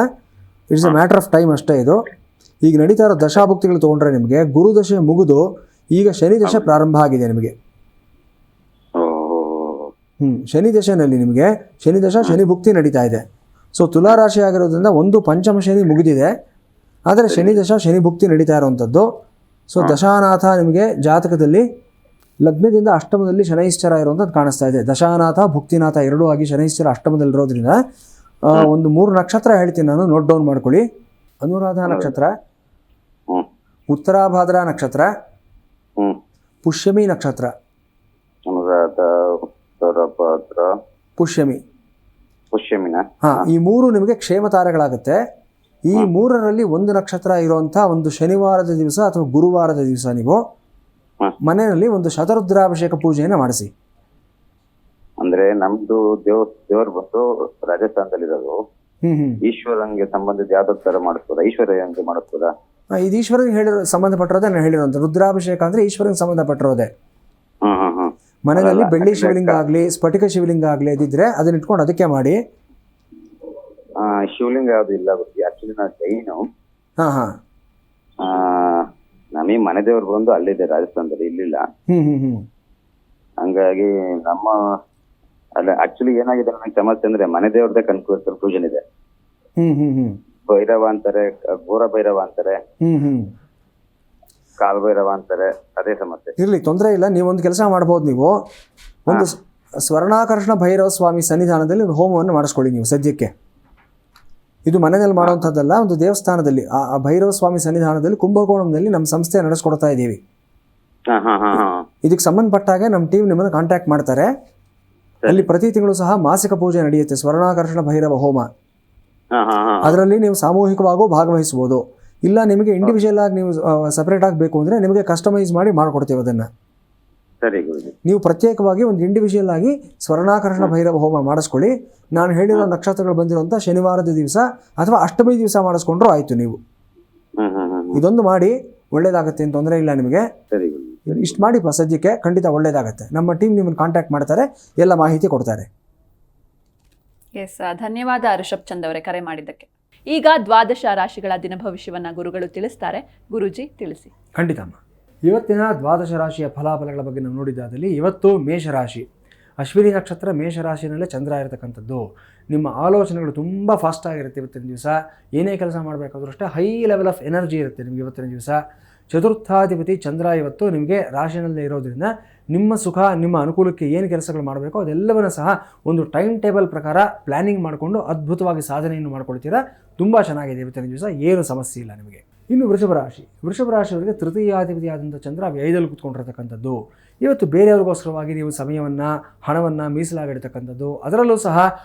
It's A matter of time ಅಷ್ಟೇ ಇದು. ಈಗ ನಡೀತಾ ಇರೋ ದಶಾಭುಕ್ತಿಗಳು ತೊಗೊಂಡ್ರೆ ನಿಮಗೆ ಗುರು ದಶೆ ಮುಗಿದು ಈಗ ಶನಿ ದಶೆ ಪ್ರಾರಂಭ ಆಗಿದೆ ನಿಮಗೆ. ಶನಿ ದಶೆನಲ್ಲಿ ನಿಮಗೆ ಶನಿ ದಶ ಶನಿ ಭುಕ್ತಿ ನಡೀತಾ ಇದೆ. ಸೊ ತುಲಾ ರಾಶಿ ಆಗಿರೋದ್ರಿಂದ ಒಂದು ಪಂಚಮ ಶನಿ ಮುಗಿದಿದೆ, ಆದರೆ ಶನಿ ದಶ ಶನಿ ಭುಕ್ತಿ ನಡೀತಾ ಇರೋವಂಥದ್ದು. ಸೊ ದಶಾನಾಥ ನಿಮಗೆ ಜಾತಕದಲ್ಲಿ ಲಗ್ನದಿಂದ ಅಷ್ಟಮದಲ್ಲಿ ಶನೈಶ್ಚರ ಇರುವಂಥದ್ದು ಕಾಣಿಸ್ತಾ ಇದೆ. ದಶಾನಾಥ ಭುಕ್ತಿನಾಥ ಎರಡೂ ಆಗಿ ಶನೈಶ್ಚರ ಅಷ್ಟಮದಲ್ಲಿರೋದ್ರಿಂದ ಒಂದು 3 ನಕ್ಷತ್ರ ಹೇಳ್ತೀನಿ ನಾನು, ನೋಟ್ ಡೌನ್ ಮಾಡ್ಕೊಳ್ಳಿ. ಅನುರಾಧ ನಕ್ಷತ್ರ, ಉತ್ತರಾಭಾದ್ರ ನಕ್ಷತ್ರ, ಪುಷ್ಯಮಿ ನಕ್ಷತ್ರ. ಪುಷ್ಯಮಿನ ಈ 3 ನಿಮಗೆ ಕ್ಷೇಮ ತಾರೆಗಳಾಗುತ್ತೆ. ಈ 3ರಲ್ಲಿ ಒಂದು ನಕ್ಷತ್ರ ಇರುವಂಥ ಒಂದು ಶನಿವಾರದ ದಿವಸ ಅಥವಾ ಗುರುವಾರದ ದಿವಸ ನೀವು ಮನೆಯಲ್ಲಿ ಒಂದು ಶತರುದ್ರಾಭಿಷೇಕ ಪೂಜೆಯನ್ನು ಮಾಡಿಸಿ. ಅಂದ್ರೆ ನಮ್ದು ದೇವರು ಬಂದು ರಾಜಸ್ಥಾನದಲ್ಲಿರೋದು. ಈಶ್ವರಂಗೆ ಸಂಬಂಧಿತ ಯಾವ್ದಾದ್ರು ತರ ಮಾಡಿಸ್ಬೋದಾ? ಈಶ್ವರಂಗೆ ಮಾಡಿಸ್ಬೋದಾ? ಇದು ಈಶ್ವರನಿಗೆ ಹೇಳಿರೋ ಸಂಬಂಧಪಟ್ಟಿರೋದೇ ನಾನು ಹೇಳಿರೋಂಥ ರುದ್ರಾಭಿಷೇಕ ಅಂದರೆ ಈಶ್ವರನಿಗೆ ಸಂಬಂಧಪಟ್ಟಿರೋದೆ. ಮನೆಯಲ್ಲಿ ಬೆಳ್ಳಿ ಶಿವಲಿಂಗ ಆಗಲಿ ಸ್ಫಟಿಕ ಶಿವಲಿಂಗ ಆಗಲಿ ಇದ್ದಿದ್ರೆ ಅದನ್ನ ಇಟ್ಕೊಂಡು ಅದಕ್ಕೆ ಮಾಡಿ. ಶಿವಲಿಂಗ ಯಾವ್ದು ಇಲ್ಲ ಗುರುಜಿ, ಆಕ್ಚುಲಿ ನಾವು ಜೈನು. ಹಾಂ ಹಾಂ ನಮಗೆ ಮನೆ ದೇವ್ರು ಬಂದು ಅಲ್ಲಿದೆ ರಾಜಸ್ಥಾನದಲ್ಲಿ, ಇಲ್ಲಿಲ್ಲ. ಹಂಗಾಗಿ ನಮ್ಮ ಅಲ್ಲ ಆಕ್ಚುಲಿ ಏನಾಗಿದೆ ನನಗೆ ಸಮಸ್ಯೆ ಅಂದ್ರೆ ಮನೆ ದೇವ್ರದೇ ಕನ್ಫ್ಯೂಷನ್ ಇದೆ. ಭೈರವ ಅಂತಾರೆ, ಘೋರ ಭೈರವ ಅಂತಾರೆ, ಕಾಲ್ ಭೈರವ ಅಂತಾರೆ, ಅದೇ ಸಮಸ್ಯೆ. ಇರಲಿ, ತೊಂದರೆ ಇಲ್ಲ. ನೀವೊಂದು ಕೆಲಸ ಮಾಡ್ಬೋದು. ನೀವು ಒಂದು ಸ್ವರ್ಣಾಕರ್ಷಣ ಭೈರವ ಸ್ವಾಮಿ ಸನ್ನಿಧಾನದಲ್ಲಿ ಒಂದು ಹೋಮವನ್ನು ಮಾಡಿಸ್ಕೊಳ್ಳಿ ನೀವು ಸದ್ಯಕ್ಕೆ. ಇದು ಮನೆಯಲ್ಲಿ ಮಾಡುವಂಥದ್ದಲ್ಲ, ಒಂದು ದೇವಸ್ಥಾನದಲ್ಲಿ ಆ ಭೈರವ ಸ್ವಾಮಿ ಸನ್ನಿಧಾನದಲ್ಲಿ ಕುಂಭಕೋಣಂನಲ್ಲಿ ನಮ್ಮ ಸಂಸ್ಥೆ ನಡೆಸ್ಕೊಡ್ತಾ ಇದ್ದೀವಿ. ಇದಕ್ಕೆ ಸಂಬಂಧಪಟ್ಟಾಗೆ ನಮ್ಮ ಟೀಮ್ ನಿಮ್ಮನ್ನು ಕಾಂಟ್ಯಾಕ್ಟ್ ಮಾಡ್ತಾರೆ. ಅಲ್ಲಿ ಪ್ರತಿ ತಿಂಗಳು ಸಹ ಮಾಸಿಕ ಪೂಜೆ ನಡೆಯುತ್ತೆ, ಸ್ವರ್ಣಾಕರ್ಷಣ ಭೈರವ ಹೋಮ. ಅದರಲ್ಲಿ ನೀವು ಸಾಮೂಹಿಕವಾಗೂ ಭಾಗವಹಿಸ್ಬೋದು. ಇಲ್ಲ ನಿಮಗೆ ಇಂಡಿವಿಜುವಲ್ ಆಗಿ ನೀವು ಸಪ್ರೇಟ್ ಆಗಬೇಕು ಅಂದರೆ ನಿಮಗೆ ಕಸ್ಟಮೈಸ್ ಮಾಡಿ ಮಾಡಿಕೊಡ್ತೀವಿ ಅದನ್ನು. ನೀವು ಪ್ರತ್ಯೇಕವಾಗಿ ಒಂದು ಇಂಡಿವಿಜುವಲ್ ಆಗಿ ಸ್ವರ್ಣಾಕರ್ಷಣ ಭೈರವ ಹೋಮ ಮಾಡಿಸ್ಕೊಳ್ಳಿ. ನಾನು ಹೇಳಿರೋ ನಕ್ಷತ್ರಗಳು ಬಂದಿರುವಂಥ ಶನಿವಾರದ ದಿವಸ ಅಥವಾ ಅಷ್ಟಮಿ ದಿವಸ ಮಾಡಿಸ್ಕೊಂಡ್ರು ಆಯಿತು. ನೀವು ಇದೊಂದು ಮಾಡಿ, ಒಳ್ಳೇದಾಗತ್ತೆ, ಏನು ತೊಂದರೆ ಇಲ್ಲ ನಿಮಗೆ. ಇಷ್ಟು ಮಾಡಿ ಸದ್ಯಕ್ಕೆ, ಖಂಡಿತ ಒಳ್ಳೇದಾಗತ್ತೆ. ನಮ್ಮ ಟೀಮ್ ನಿಮ್ಮನ್ನು ಕಾಂಟ್ಯಾಕ್ಟ್ ಮಾಡ್ತಾರೆ, ಎಲ್ಲ ಮಾಹಿತಿ ಕೊಡ್ತಾರೆ. ಎಸ್, ಧನ್ಯವಾದ ರಿಷಬ್ ಚಂದ್ ಅವರೇ ಕರೆ ಮಾಡಿದ್ದಕ್ಕೆ. ಈಗ ದ್ವಾದಶ ರಾಶಿಗಳ ದಿನ ಭವಿಷ್ಯವನ್ನು ಗುರುಗಳು ತಿಳಿಸ್ತಾರೆ. ಗುರುಜಿ ತಿಳಿಸಿ. ಖಂಡಿತಮ್ಮ. ಇವತ್ತಿನ ದ್ವಾದಶ ರಾಶಿಯ ಫಲಾಫಲಗಳ ಬಗ್ಗೆ ನಾವು ನೋಡಿದ್ದಾದಲ್ಲಿ, ಇವತ್ತು ಮೇಷರಾಶಿ, ಅಶ್ವಿನಿ ನಕ್ಷತ್ರ, ಮೇಷರಾಶಿನಲ್ಲೇ ಚಂದ್ರ ಇರತಕ್ಕಂಥದ್ದು. ನಿಮ್ಮ ಆಲೋಚನೆಗಳು ತುಂಬ ಫಾಸ್ಟಾಗಿರುತ್ತೆ ಇವತ್ತಿನ ದಿವಸ. ಏನೇ ಕೆಲಸ ಮಾಡಬೇಕಾದ್ರೂ ಅಷ್ಟೇ ಹೈ ಲೆವೆಲ್ ಆಫ್ ಎನರ್ಜಿ ಇರುತ್ತೆ ನಿಮಗೆ ಇವತ್ತಿನ ದಿವಸ. ಚತುರ್ಥಾಧಿಪತಿ ಚಂದ್ರ ಇವತ್ತು ನಿಮಗೆ ರಾಶಿನಲ್ಲೇ ಇರೋದ್ರಿಂದ ನಿಮ್ಮ ಸುಖ, ನಿಮ್ಮ ಅನುಕೂಲಕ್ಕೆ ಏನು ಕೆಲಸಗಳು ಮಾಡಬೇಕೋ ಅದೆಲ್ಲವನ್ನೂ ಸಹ ಒಂದು ಟೈಮ್ ಟೇಬಲ್ ಪ್ರಕಾರ ಪ್ಲ್ಯಾನಿಂಗ್ ಮಾಡಿಕೊಂಡು ಅದ್ಭುತವಾಗಿ ಸಾಧನೆಯನ್ನು ಮಾಡ್ಕೊಳ್ತೀರಾ. ತುಂಬ ಚೆನ್ನಾಗಿದೆ ಇವತ್ತಿನ ದಿವಸ, ಏನು ಸಮಸ್ಯೆ ಇಲ್ಲ ನಿಮಗೆ. ಇನ್ನು ವೃಷಭ ರಾಶಿಯವರಿಗೆ ತೃತೀಯಾಧಿಪತಿಯಾದಂಥ ಚಂದ್ರ ವ್ಯಯದಲ್ಲಿ ಕೂತ್ಕೊಂಡಿರ್ತಕ್ಕಂಥದ್ದು. ಇವತ್ತು ಬೇರೆಯವ್ರಿಗೋಸ್ಕರವಾಗಿ ನೀವು ಸಮಯವನ್ನು, ಹಣವನ್ನು ಮೀಸಲಾಗಿಡ್ತಕ್ಕಂಥದ್ದು. ಅದರಲ್ಲೂ ಸಹ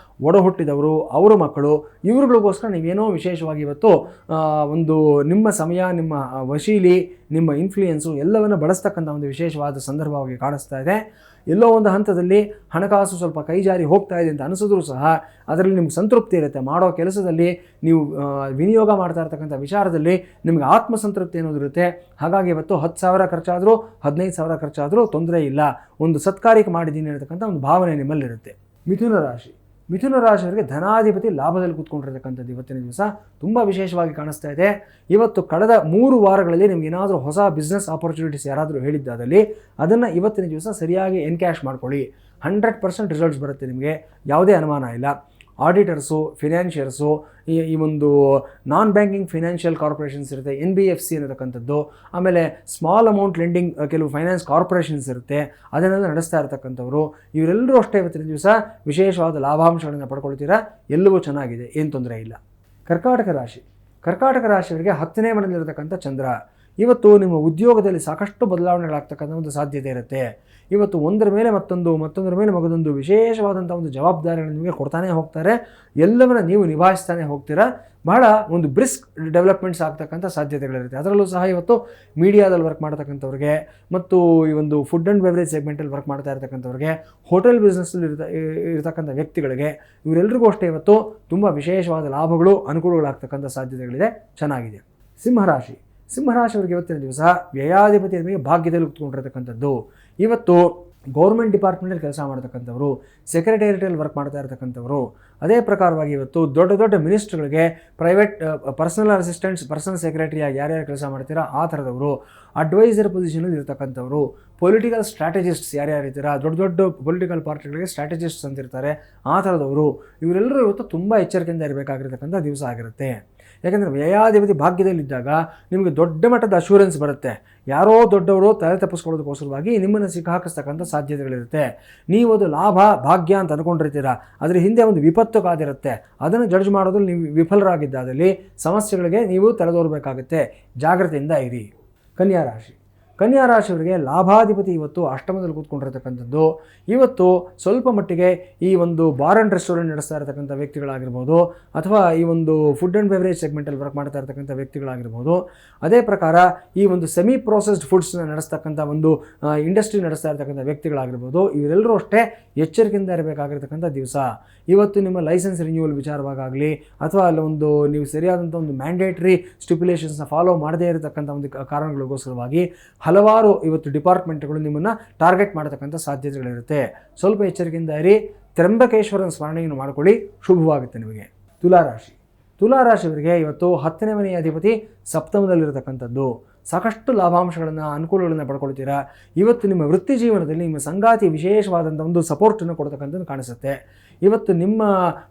ಒಡ ಹುಟ್ಟಿದವರು, ಅವರ ಮಕ್ಕಳು, ಇವರುಗಳಿಗೋಸ್ಕರ ನೀವೇನೋ ವಿಶೇಷವಾಗಿ ಇವತ್ತು ಒಂದು ನಿಮ್ಮ ಸಮಯ, ನಿಮ್ಮ ವಶೀಲಿ, ನಿಮ್ಮ ಇನ್ಫ್ಲೂಯೆನ್ಸು ಎಲ್ಲವನ್ನು ಬಳಸ್ತಕ್ಕಂಥ ಒಂದು ವಿಶೇಷವಾದ ಸಂದರ್ಭವಾಗಿ ಕಾಣಿಸ್ತಾ ಇದೆ. ಎಲ್ಲೋ ಒಂದು ಹಂತದಲ್ಲಿ ಹಣಕಾಸು ಸ್ವಲ್ಪ ಕೈ ಜಾರಿ ಹೋಗ್ತಾ ಇದೆ ಅಂತ ಅನಿಸಿದ್ರೂ ಸಹ ಅದರಲ್ಲಿ ನಿಮ್ಗೆ ಸಂತೃಪ್ತಿ ಇರುತ್ತೆ. ಮಾಡೋ ಕೆಲಸದಲ್ಲಿ ನೀವು ವಿನಿಯೋಗ ಮಾಡ್ತಾ ಇರ್ತಕ್ಕಂಥ ವಿಚಾರದಲ್ಲಿ ನಿಮಗೆ ಆತ್ಮಸಂತೃಪ್ತಿ ಅನ್ನೋದಿರುತ್ತೆ. ಹಾಗಾಗಿ ಇವತ್ತು 10,000 ಖರ್ಚಾದರೂ 15,000 ಖರ್ಚಾದರೂ ತೊಂದರೆ ಇಲ್ಲ, ಒಂದು ಸತ್ಕಾರ್ಯಕ್ಕೆ ಮಾಡಿದ್ದೀನಿ ಅಂತಕ್ಕಂಥ ಒಂದು ಭಾವನೆ ನಿಮ್ಮಲ್ಲಿರುತ್ತೆ. ಮಿಥುನ ರಾಶಿಯವರಿಗೆ ಧನಾಧಿಪತಿ ಲಾಭದಲ್ಲಿ ಕೂತ್ಕೊಂಡಿರ್ತಕ್ಕಂಥದ್ದು ಇವತ್ತಿನ ದಿವಸ ತುಂಬ ವಿಶೇಷವಾಗಿ ಕಾಣಿಸ್ತಾ ಇದೆ. ಇವತ್ತು ಕಳೆದ 3 ವಾರಗಳಲ್ಲಿ ನಿಮ್ಗೆ ಏನಾದರೂ ಹೊಸ ಬಿಸ್ನೆಸ್ ಆಪರ್ಚುನಿಟೀಸ್ ಯಾರಾದರೂ ಹೇಳಿದ್ದಾದಲ್ಲಿ ಅದನ್ನು ಇವತ್ತಿನ ದಿವಸ ಸರಿಯಾಗಿ ಎನ್ಕ್ಯಾಶ್ ಮಾಡ್ಕೊಳ್ಳಿ. 100% ರಿಸಲ್ಟ್ಸ್ ಬರುತ್ತೆ ನಿಮಗೆ, ಯಾವುದೇ ಅನುಮಾನ ಇಲ್ಲ. ಆಡಿಟರ್ಸು, ಫಿನಾನ್ಷಿಯರ್ಸು, ಈ ಒಂದು ನಾನ್ ಬ್ಯಾಂಕಿಂಗ್ ಫಿನಾನ್ಷಿಯಲ್ ಕಾರ್ಪೊರೇಷನ್ಸ್ ಇರುತ್ತೆ, NBFC ಅನ್ನತಕ್ಕಂಥದ್ದು, ಆಮೇಲೆ ಸ್ಮಾಲ್ ಅಮೌಂಟ್ ಲೆಂಡಿಂಗ್ ಕೆಲವು ಫೈನಾನ್ಸ್ ಕಾರ್ಪೊರೇಷನ್ಸ್ ಇರುತ್ತೆ, ಅದನ್ನೆಲ್ಲ ನಡೆಸ್ತಾ ಇರತಕ್ಕಂಥವ್ರು, ಇವರೆಲ್ಲರೂ ಅಷ್ಟೇ ಇವತ್ತಿನ ದಿವಸ ವಿಶೇಷವಾದ ಲಾಭಾಂಶಗಳನ್ನು ಪಡ್ಕೊಳ್ತೀರಾ. ಎಲ್ಲವೂ ಚೆನ್ನಾಗಿದೆ, ಏನು ತೊಂದರೆ ಇಲ್ಲ. ಕರ್ಕಾಟಕ ರಾಶಿಯವರಿಗೆ 10ನೇ ಮನೆಯಲ್ಲಿರತಕ್ಕಂಥ ಚಂದ್ರ ಇವತ್ತು ನಿಮ್ಮ ಉದ್ಯೋಗದಲ್ಲಿ ಸಾಕಷ್ಟು ಬದಲಾವಣೆಗಳಾಗ್ತಕ್ಕಂಥ ಒಂದು ಸಾಧ್ಯತೆ ಇರುತ್ತೆ. ಇವತ್ತು ಒಂದರ ಮೇಲೆ ಮತ್ತೊಂದರ ಮೇಲೆ ಮಗದೊಂದು ವಿಶೇಷವಾದಂಥ ಒಂದು ಜವಾಬ್ದಾರಿಗಳನ್ನು ನಿಮಗೆ ಕೊಡ್ತಾನೆ ಹೋಗ್ತಾರೆ. ಎಲ್ಲವನ್ನ ನೀವು ನಿಭಾಯಿಸ್ತಾನೆ ಹೋಗ್ತೀರಾ. ಬಹಳ ಒಂದು ಬ್ರಿಸ್ಕ್ ಡೆವಲಪ್ಮೆಂಟ್ಸ್ ಆಗ್ತಕ್ಕಂಥ ಸಾಧ್ಯತೆಗಳಿರುತ್ತೆ. ಅದರಲ್ಲೂ ಸಹ ಇವತ್ತು ಮೀಡಿಯಾದಲ್ಲಿ ವರ್ಕ್ ಮಾಡ್ತಕ್ಕಂಥವ್ರಿಗೆ ಮತ್ತು ಈ ಒಂದು ಫುಡ್ ಆ್ಯಂಡ್ ಬೆವರೇಜ್ ಸೆಗ್ಮೆಂಟಲ್ಲಿ ವರ್ಕ್ ಮಾಡ್ತಾ ಇರ್ತಕ್ಕಂಥವ್ರಿಗೆ, ಹೋಟೆಲ್ ಬಿಸ್ನೆಸ್ಸಲ್ಲಿ ಇರತಕ್ಕಂಥ ವ್ಯಕ್ತಿಗಳಿಗೆ, ಇವರೆಲ್ಲರಿಗೂ ಅಷ್ಟೇ ಇವತ್ತು ತುಂಬ ವಿಶೇಷವಾದ ಲಾಭಗಳು, ಅನುಕೂಲಗಳಾಗ್ತಕ್ಕಂಥ ಸಾಧ್ಯತೆಗಳಿದೆ, ಚೆನ್ನಾಗಿದೆ. ಸಿಂಹರಾಶಿಯವರಿಗೆ ಇವತ್ತಿನ ದಿವಸ ವ್ಯಯಾಧಿಪತಿ ನಿಮಗೆ ಭಾಗ್ಯದಲ್ಲಿ ಕೂತ್ಕೊಂಡಿರ್ತಕ್ಕಂಥದ್ದು. ಇವತ್ತು ಗೌರ್ಮೆಂಟ್ ಡಿಪಾರ್ಟ್ಮೆಂಟಲ್ಲಿ ಕೆಲಸ ಮಾಡ್ತಕ್ಕಂಥವ್ರು, ಸೆಕ್ರೆಟೇರಿಯಟಲ್ಲಿ ವರ್ಕ್ ಮಾಡ್ತಾ ಇರ್ತಕ್ಕಂಥವ್ರು, ಅದೇ ಪ್ರಕಾರವಾಗಿ ಇವತ್ತು ದೊಡ್ಡ ದೊಡ್ಡ ಮಿನಿಸ್ಟ್ರುಗಳಿಗೆ ಪ್ರೈವೇಟ್ ಪರ್ಸನಲ್ ಅಸಿಸ್ಟೆಂಟ್ಸ್, ಪರ್ಸನಲ್ ಸೆಕ್ರೆಟರಿಯಾಗಿ ಯಾರ್ಯಾರು ಕೆಲಸ ಮಾಡ್ತೀರಾ ಆ ಥರದವರು, ಅಡ್ವೈಸರ್ ಪೊಸಿಷನಲ್ಲಿ ಇರ್ತಕ್ಕಂಥವ್ರು, ಪೊಲಿಟಿಕಲ್ ಸ್ಟ್ರಾಟಜಿಸ್ಟ್ಸ್ ಯಾರ್ಯಾರು ಇರ್ತೀರಾ, ದೊಡ್ಡ ದೊಡ್ಡ ಪೊಲಿಟಿಕಲ್ ಪಾರ್ಟಿಗಳಿಗೆ ಸ್ಟ್ರಾಟಜಿಸ್ಟ್ಸ್ ಅಂತಿರ್ತಾರೆ, ಆ ಥರದವರು, ಇವರೆಲ್ಲರೂ ಇವತ್ತು ತುಂಬ ಎಚ್ಚರಿಕೆಯಿಂದ ಇರಬೇಕಾಗಿರ್ತಕ್ಕಂಥ ದಿವಸ ಆಗಿರುತ್ತೆ. ಯಾಕೆಂದರೆ ವ್ಯಯಾಧಿಪತಿ ಭಾಗ್ಯದಲ್ಲಿದ್ದಾಗ ನಿಮಗೆ ದೊಡ್ಡ ಮಟ್ಟದ ಅಶ್ಯೂರೆನ್ಸ್ ಬರುತ್ತೆ. ಯಾರೋ ದೊಡ್ಡವರು ತಲೆ ತಪ್ಪಿಸ್ಕೊಳ್ಳೋದಕ್ಕೋಸ್ಕರವಾಗಿ ನಿಮ್ಮನ್ನು ಸಿಕ್ಕಾಕಿಸ್ತಕ್ಕಂಥ ಸಾಧ್ಯತೆಗಳಿರುತ್ತೆ. ನೀವು ಅದು ಲಾಭ ಭಾಗ್ಯ ಅಂತ ಅಂದ್ಕೊಂಡಿರ್ತೀರ, ಅದರ ಹಿಂದೆ ಒಂದು ವಿಪತ್ತು ಕಾದಿರುತ್ತೆ. ಅದನ್ನು ಜಡ್ಜ್ ಮಾಡೋದ್ರಲ್ಲಿ ನೀವು ವಿಫಲರಾಗಿದ್ದಾದಲ್ಲಿ ಸಮಸ್ಯೆಗಳಿಗೆ ನೀವು ತಲೆದೋರಬೇಕಾಗುತ್ತೆ. ಜಾಗ್ರತೆಯಿಂದ ಇರಿ. ಕನ್ಯಾ ರಾಶಿಯವರಿಗೆ ಲಾಭಾಧಿಪತಿ ಇವತ್ತು ಅಷ್ಟಮದಲ್ಲಿ ಕೂತ್ಕೊಂಡಿರತಕ್ಕಂಥದ್ದು. ಇವತ್ತು ಸ್ವಲ್ಪ ಮಟ್ಟಿಗೆ ಈ ಒಂದು ಬಾರ್ ಆ್ಯಂಡ್ ರೆಸ್ಟೋರೆಂಟ್ ನಡೆಸ್ತಾ ಇರತಕ್ಕಂಥ ವ್ಯಕ್ತಿಗಳಾಗಿರ್ಬೋದು, ಅಥವಾ ಈ ಒಂದು ಫುಡ್ ಆ್ಯಂಡ್ ಬೆವರೇಜ್ ಸೆಗ್ಮೆಂಟಲ್ಲಿ ವರ್ಕ್ ಮಾಡ್ತಾ ಇರತಕ್ಕಂಥ ವ್ಯಕ್ತಿಗಳಾಗಿರ್ಬೋದು. ಅದೇ ಪ್ರಕಾರ ಈ ಒಂದು ಸೆಮಿ ಪ್ರೋಸೆಸ್ಡ್ ಫುಡ್ಸ್ನ ನಡೆಸ್ತಕ್ಕಂಥ ಒಂದು ಇಂಡಸ್ಟ್ರಿ ನಡೆಸ್ತಾ ಇರತಕ್ಕಂಥ ವ್ಯಕ್ತಿಗಳಾಗಿರ್ಬೋದು. ಇವರೆಲ್ಲರೂ ಅಷ್ಟೇ ಎಚ್ಚರಿಕೆಯಿಂದ ಇರಬೇಕಾಗಿರ್ತಕ್ಕಂಥ ದಿವಸ. ಇವತ್ತು ನಿಮ್ಮ ಲೈಸೆನ್ಸ್ ರಿನ್ಯೂವಲ್ ವಿಚಾರವಾಗಲಿ, ಅಥವಾ ಅಲ್ಲೊಂದು ನೀವು ಸರಿಯಾದಂಥ ಒಂದು ಮ್ಯಾಂಡೇಟ್ರಿ ಸ್ಟಿಪ್ಯುಲೇಷನ್ಸ್ನ ಫಾಲೋ ಮಾಡದೇ ಇರತಕ್ಕಂಥ ಒಂದು ಕಾರಣಗಳಿಗೋಸ್ಕರವಾಗಿ ಹಲವಾರು ಇವತ್ತು ಡಿಪಾರ್ಟ್ಮೆಂಟ್ಗಳು ನಿಮ್ಮನ್ನು ಟಾರ್ಗೆಟ್ ಮಾಡತಕ್ಕಂಥ ಸಾಧ್ಯತೆಗಳಿರುತ್ತೆ. ಸ್ವಲ್ಪ ಎಚ್ಚರಿಕೆಯಿಂದ ಇರಿ. ತ್ರ್ಯಂಬಕೇಶ್ವರನ ಸ್ಮರಣೆಯನ್ನು ಮಾಡಿಕೊಳ್ಳಿ, ಶುಭವಾಗುತ್ತೆ ನಿಮಗೆ. ತುಲಾರಾಶಿಯವರಿಗೆ ಇವತ್ತು 10ನೇ ಮನೆಯ ಅಧಿಪತಿ ಸಪ್ತಮದಲ್ಲಿರತಕ್ಕಂಥದ್ದು. ಸಾಕಷ್ಟು ಲಾಭಾಂಶಗಳನ್ನು, ಅನುಕೂಲಗಳನ್ನು ಪಡ್ಕೊಳ್ತೀರಾ. ಇವತ್ತು ನಿಮ್ಮ ವೃತ್ತಿ ಜೀವನದಲ್ಲಿ ನಿಮ್ಮ ಸಂಗಾತಿ ವಿಶೇಷವಾದಂಥ ಒಂದು ಸಪೋರ್ಟನ್ನು ಕೊಡ್ತಕ್ಕಂಥದ್ದು ಕಾಣಿಸುತ್ತೆ. ಇವತ್ತು ನಿಮ್ಮ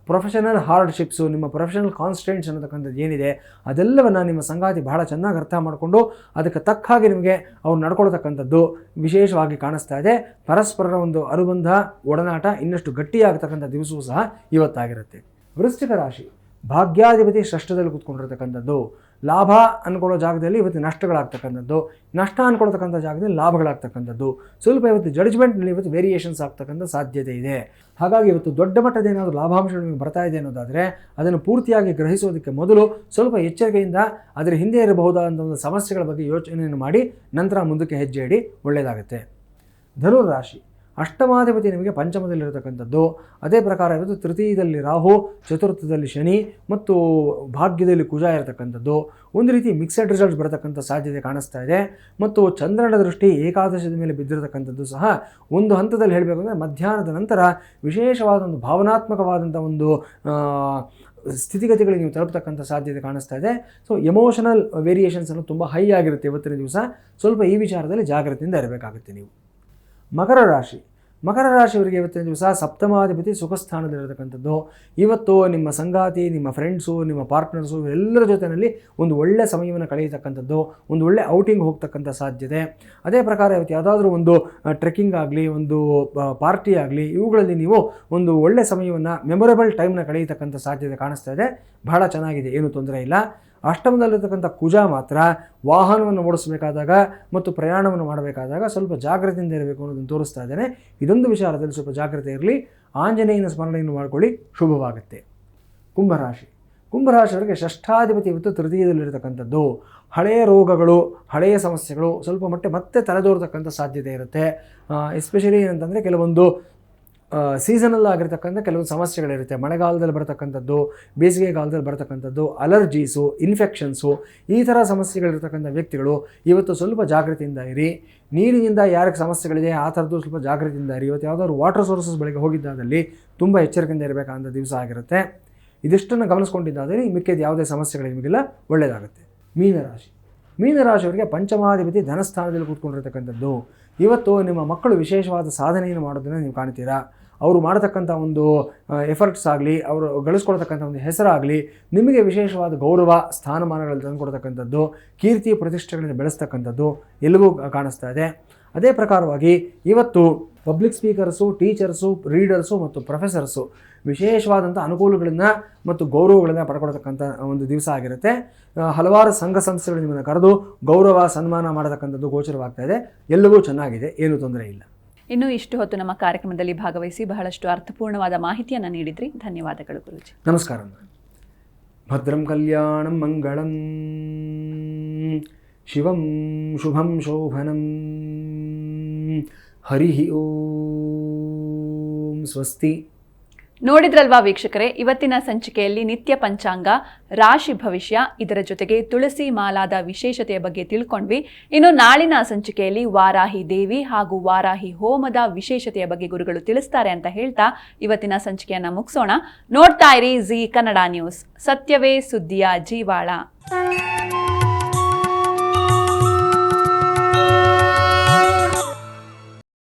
ಪ್ರೊಫೆಷನಲ್ ಹಾರ್ಡ್ಶಿಪ್ಸು, ನಿಮ್ಮ ಪ್ರೊಫೆಷನಲ್ ಕಾನ್ಸ್ಟೆಂಟ್ಸ್ ಅನ್ನತಕ್ಕಂಥದ್ದು ಏನಿದೆ ಅದೆಲ್ಲವನ್ನು ನಿಮ್ಮ ಸಂಗಾತಿ ಬಹಳ ಚೆನ್ನಾಗಿ ಅರ್ಥ ಮಾಡಿಕೊಂಡು ಅದಕ್ಕೆ ತಕ್ಕ ಹಾಗೆ ನಿಮಗೆ ಅವ್ರು ನಡ್ಕೊಳ್ತಕ್ಕಂಥದ್ದು ವಿಶೇಷವಾಗಿ ಕಾಣಿಸ್ತಾ ಇದೆ. ಪರಸ್ಪರರ ಒಂದು ಅನುಬಂಧ, ಒಡನಾಟ ಇನ್ನಷ್ಟು ಗಟ್ಟಿಯಾಗತಕ್ಕಂಥ ದಿವಸವೂ ಸಹ ಇವತ್ತಾಗಿರುತ್ತೆ. ವೃಶ್ಚಿಕ ರಾಶಿ, ಭಾಗ್ಯಾಧಿಪತಿ ಷಷ್ಠದಲ್ಲಿ ಕೂತ್ಕೊಂಡಿರ್ತಕ್ಕಂಥದ್ದು. ಲಾಭ ಅಂದ್ಕೊಳ್ಳೋ ಜಾಗದಲ್ಲಿ ಇವತ್ತು ನಷ್ಟಗಳಾಗ್ತಕ್ಕಂಥದ್ದು, ನಷ್ಟ ಅಂದ್ಕೊಳ್ತಕ್ಕಂಥ ಜಾಗದಲ್ಲಿ ಲಾಭಗಳಾಗ್ತಕ್ಕಂಥದ್ದು. ಸ್ವಲ್ಪ ಇವತ್ತು ಜಡ್ಜ್ಮೆಂಟ್ನಲ್ಲಿ ಇವತ್ತು ವೇರಿಯೇಷನ್ಸ್ ಆಗ್ತಕ್ಕಂಥ ಸಾಧ್ಯತೆ ಇದೆ. ಹಾಗಾಗಿ ಇವತ್ತು ದೊಡ್ಡ ಮಟ್ಟದ ಏನಾದರೂ ಲಾಭಾಂಶಗಳು ನಿಮಗೆ ಬರ್ತಾ ಇದೆ ಅನ್ನೋದಾದರೆ ಅದನ್ನು ಪೂರ್ತಿಯಾಗಿ ಗ್ರಹಿಸೋದಕ್ಕೆ ಮೊದಲು ಸ್ವಲ್ಪ ಎಚ್ಚರಿಕೆಯಿಂದ ಅದರ ಹಿಂದೆ ಇರಬಹುದಾದಂಥ ಒಂದು ಸಮಸ್ಯೆಗಳ ಬಗ್ಗೆ ಯೋಚನೆಯನ್ನು ಮಾಡಿ ನಂತರ ಮುಂದಕ್ಕೆ ಹೆಜ್ಜೆ ಇಡಿ, ಒಳ್ಳೆಯದಾಗುತ್ತೆ. ಧನುರಾಶಿ, ಅಷ್ಟಮಾಧಿಪತಿ ನಿಮಗೆ ಪಂಚಮದಲ್ಲಿರತಕ್ಕಂಥದ್ದು. ಅದೇ ಪ್ರಕಾರ ಇವತ್ತು ತೃತೀಯದಲ್ಲಿ ರಾಹು, ಚತುರ್ಥದಲ್ಲಿ ಶನಿ ಮತ್ತು ಭಾಗ್ಯದಲ್ಲಿ ಕುಜ ಇರತಕ್ಕಂಥದ್ದು. ಒಂದು ರೀತಿ ಮಿಕ್ಸೆಡ್ ರಿಸಲ್ಟ್ಸ್ ಬರತಕ್ಕಂಥ ಸಾಧ್ಯತೆ ಕಾಣಿಸ್ತಾ ಇದೆ. ಮತ್ತು ಚಂದ್ರನ ದೃಷ್ಟಿ ಏಕಾದಶದ ಮೇಲೆ ಬಿದ್ದಿರತಕ್ಕಂಥದ್ದು ಸಹ ಒಂದು ಹಂತದಲ್ಲಿ ಹೇಳಬೇಕು ಅಂದರೆ ಮಧ್ಯಾಹ್ನದ ನಂತರ ವಿಶೇಷವಾದ ಒಂದು ಭಾವನಾತ್ಮಕವಾದಂಥ ಒಂದು ಸ್ಥಿತಿಗತಿಗಳಿಗೆ ನೀವು ತಲುಪತಕ್ಕಂಥ ಸಾಧ್ಯತೆ ಕಾಣಿಸ್ತಾ ಇದೆ. ಸೊ ಎಮೋಷನಲ್ ವೇರಿಯೇಷನ್ಸನ್ನು ತುಂಬ ಹೈ ಆಗಿರುತ್ತೆ ಇವತ್ತಿನ ದಿವಸ. ಸ್ವಲ್ಪ ಈ ವಿಚಾರದಲ್ಲಿ ಜಾಗ್ರತೆಯಿಂದ ಇರಬೇಕಾಗುತ್ತೆ ನೀವು. ಮಕರ ರಾಶಿಯವರಿಗೆ ಇವತ್ತಿನ ದಿವಸ ಸಪ್ತಮಾಧಿಪತಿ ಸುಖಸ್ಥಾನದಲ್ಲಿರತಕ್ಕಂಥದ್ದು. ಇವತ್ತು ನಿಮ್ಮ ಸಂಗಾತಿ, ನಿಮ್ಮ ಫ್ರೆಂಡ್ಸು, ನಿಮ್ಮ ಪಾರ್ಟ್ನರ್ಸು ಎಲ್ಲರ ಜೊತೆಯಲ್ಲಿ ಒಂದು ಒಳ್ಳೆಯ ಸಮಯವನ್ನು ಕಳೆಯತಕ್ಕಂಥದ್ದು, ಒಂದು ಒಳ್ಳೆ ಔಟಿಂಗ್ ಹೋಗ್ತಕ್ಕಂಥ ಸಾಧ್ಯತೆ. ಅದೇ ಪ್ರಕಾರ ಇವತ್ತು ಯಾವುದಾದ್ರೂ ಒಂದು ಟ್ರೆಕ್ಕಿಂಗ್ ಆಗಲಿ, ಒಂದು ಪಾರ್ಟಿ ಆಗಲಿ, ಇವುಗಳಲ್ಲಿ ನೀವು ಒಂದು ಒಳ್ಳೆಯ ಸಮಯವನ್ನು, ಮೆಮೊರೇಬಲ್ ಟೈಮ್ನ ಕಳೆಯತಕ್ಕಂಥ ಸಾಧ್ಯತೆ ಕಾಣಿಸ್ತಾ ಇದೆ. ಬಹಳ ಚೆನ್ನಾಗಿದೆ, ಏನೂ ತೊಂದರೆ ಇಲ್ಲ. ಅಷ್ಟಮದಲ್ಲಿರ್ತಕ್ಕಂಥ ಕುಜ ಮಾತ್ರ ವಾಹನವನ್ನು ಓಡಿಸಬೇಕಾದಾಗ ಮತ್ತು ಪ್ರಯಾಣವನ್ನು ಮಾಡಬೇಕಾದಾಗ ಸ್ವಲ್ಪ ಜಾಗ್ರತೆಯಿಂದ ಇರಬೇಕು ಅನ್ನೋದನ್ನು ತೋರಿಸ್ತಾ ಇದ್ದೇನೆ. ಇದೊಂದು ವಿಚಾರದಲ್ಲಿ ಸ್ವಲ್ಪ ಜಾಗ್ರತೆ ಇರಲಿ. ಆಂಜನೇಯನ ಸ್ಮರಣೆಯನ್ನು ಮಾಡಿಕೊಳ್ಳಿ, ಶುಭವಾಗುತ್ತೆ. ಕುಂಭರಾಶಿಯವರಿಗೆ ಷಷ್ಠಾಧಿಪತಿ ಇವತ್ತು ತೃತೀಯದಲ್ಲಿರತಕ್ಕಂಥದ್ದು. ಹಳೆಯ ರೋಗಗಳು, ಹಳೆಯ ಸಮಸ್ಯೆಗಳು ಸ್ವಲ್ಪ ಮತ್ತೆ ತಲೆದೋರ್ತಕ್ಕಂಥ ಸಾಧ್ಯತೆ ಇರುತ್ತೆ. ಎಸ್ಪೆಷಲಿ ಏನಂತಂದರೆ ಕೆಲವೊಂದು ಸೀಸನಲ್ ಆಗಿರ್ತಕ್ಕಂಥ ಕೆಲವೊಂದು ಸಮಸ್ಯೆಗಳಿರುತ್ತೆ. ಮಳೆಗಾಲದಲ್ಲಿ ಬರ್ತಕ್ಕಂಥದ್ದು, ಬೇಸಿಗೆಗಾಲದಲ್ಲಿ ಬರ್ತಕ್ಕಂಥದ್ದು, ಅಲರ್ಜೀಸು, ಇನ್ಫೆಕ್ಷನ್ಸು, ಈ ಥರ ಸಮಸ್ಯೆಗಳಿರ್ತಕ್ಕಂಥ ವ್ಯಕ್ತಿಗಳು ಇವತ್ತು ಸ್ವಲ್ಪ ಜಾಗೃತಿಯಿಂದ ಇರಿ. ನೀರಿನಿಂದ ಯಾರಿಗೆ ಸಮಸ್ಯೆಗಳಿದೆ ಆ ಥರದ್ದು ಸ್ವಲ್ಪ ಜಾಗೃತಿಯಿಂದ ಇರಿ. ಇವತ್ತು ಯಾವುದಾದ್ರು ವಾಟರ್ ಸೋರ್ಸಸ್ ಬಳಿಗೆ ಹೋಗಿದ್ದಾದಲ್ಲಿ ತುಂಬ ಎಚ್ಚರಿಕೆಯಿಂದ ಇರಬೇಕಂತ ದಿವಸ ಆಗಿರುತ್ತೆ. ಇದಿಷ್ಟನ್ನು ಗಮನಿಸ್ಕೊಂಡಿದ್ದಾದರೆ ಮಿಕ್ಕಿದ ಯಾವುದೇ ಸಮಸ್ಯೆಗಳು ನಿಮಗಿಲ್ಲ, ಒಳ್ಳೆಯದಾಗುತ್ತೆ. ಮೀನರಾಶಿಯವರಿಗೆ ಪಂಚಮಾಧಿಪತಿ ಧನಸ್ಥಾನದಲ್ಲಿ ಕೂತ್ಕೊಂಡಿರ್ತಕ್ಕಂಥದ್ದು. ಇವತ್ತು ನಿಮ್ಮ ಮಕ್ಕಳು ವಿಶೇಷವಾದ ಸಾಧನೆಯನ್ನು ಮಾಡೋದನ್ನು ನೀವು ಕಾಣ್ತೀರಾ. ಅವರು ಮಾಡತಕ್ಕಂಥ ಒಂದು ಎಫರ್ಟ್ಸ್ ಆಗಲಿ, ಅವರು ಗಳಿಸ್ಕೊಳ್ತಕ್ಕಂಥ ಒಂದು ಹೆಸರಾಗಲಿ ನಿಮಗೆ ವಿಶೇಷವಾದ ಗೌರವ, ಸ್ಥಾನಮಾನಗಳಲ್ಲಿ ತಂದುಕೊಡ್ತಕ್ಕಂಥದ್ದು, ಕೀರ್ತಿ ಪ್ರತಿಷ್ಠೆಗಳನ್ನು ಬೆಳೆಸ್ತಕ್ಕಂಥದ್ದು ಎಲ್ಲವೂ ಕಾಣಿಸ್ತಾ ಇದೆ. ಅದೇ ಪ್ರಕಾರವಾಗಿ ಇವತ್ತು ಪಬ್ಲಿಕ್ ಸ್ಪೀಕರ್ಸು, ಟೀಚರ್ಸು, ರೀಡರ್ಸು ಮತ್ತು ಪ್ರೊಫೆಸರ್ಸು ವಿಶೇಷವಾದಂಥ ಅನುಕೂಲಗಳನ್ನು ಮತ್ತು ಗೌರವಗಳನ್ನು ಪಡ್ಕೊಳ್ತಕ್ಕಂಥ ಒಂದು ದಿವಸ ಆಗಿರುತ್ತೆ. ಹಲವಾರು ಸಂಘ ಸಂಸ್ಥೆಗಳು ನಿಮ್ಮನ್ನು ಕರೆದು ಗೌರವ, ಸನ್ಮಾನ ಮಾಡತಕ್ಕಂಥದ್ದು ಗೋಚರವಾಗ್ತಾ ಇದೆ. ಎಲ್ಲವೂ ಚೆನ್ನಾಗಿದೆ, ಏನೂ ತೊಂದರೆ ಇಲ್ಲ. ಇನ್ನು ಇಷ್ಟು ಹೊತ್ತು ನಮ್ಮ ಕಾರ್ಯಕ್ರಮದಲ್ಲಿ ಭಾಗವಹಿಸಿ ಬಹಳಷ್ಟು ಅರ್ಥಪೂರ್ಣವಾದ ಮಾಹಿತಿಯನ್ನು ನೀಡಿದ್ರಿ. ಧನ್ಯವಾದಗಳು ಗುರೂಜಿ. ನಮಸ್ಕಾರ. ಭದ್ರಂ ಕಲ್ಯಾಣಂ ಮಂಗಳಂ ಶಿವಂ ಶುಭಂ ಶೋಭನಂ. ಹರಿ ಓಂ. ಸ್ವಸ್ತಿ. ನೋಡಿದ್ರಲ್ವಾ ವೀಕ್ಷಕರೇ, ಇವತ್ತಿನ ಸಂಚಿಕೆಯಲ್ಲಿ ನಿತ್ಯ ಪಂಚಾಂಗ, ರಾಶಿ ಭವಿಷ್ಯ, ಇದರ ಜೊತೆಗೆ ತುಳಸಿ ಮಾಲಾದ ವಿಶೇಷತೆಯ ಬಗ್ಗೆ ತಿಳ್ಕೊಂಡ್ವಿ. ಇನ್ನು ನಾಳಿನ ಸಂಚಿಕೆಯಲ್ಲಿ ವಾರಾಹಿ ದೇವಿ ಹಾಗೂ ವಾರಾಹಿ ಹೋಮದ ವಿಶೇಷತೆಯ ಬಗ್ಗೆ ಗುರುಗಳು ತಿಳಿಸ್ತಾರೆ ಅಂತ ಹೇಳ್ತಾ ಇವತ್ತಿನ ಸಂಚಿಕೆಯನ್ನ ಮುಗಿಸೋಣ. ನೋಡ್ತಾ ಇರಿ ಜಿ ಕನ್ನಡ ನ್ಯೂಸ್, ಸತ್ಯವೇ ಸುದ್ದಿಯ ಜೀವಾಳ.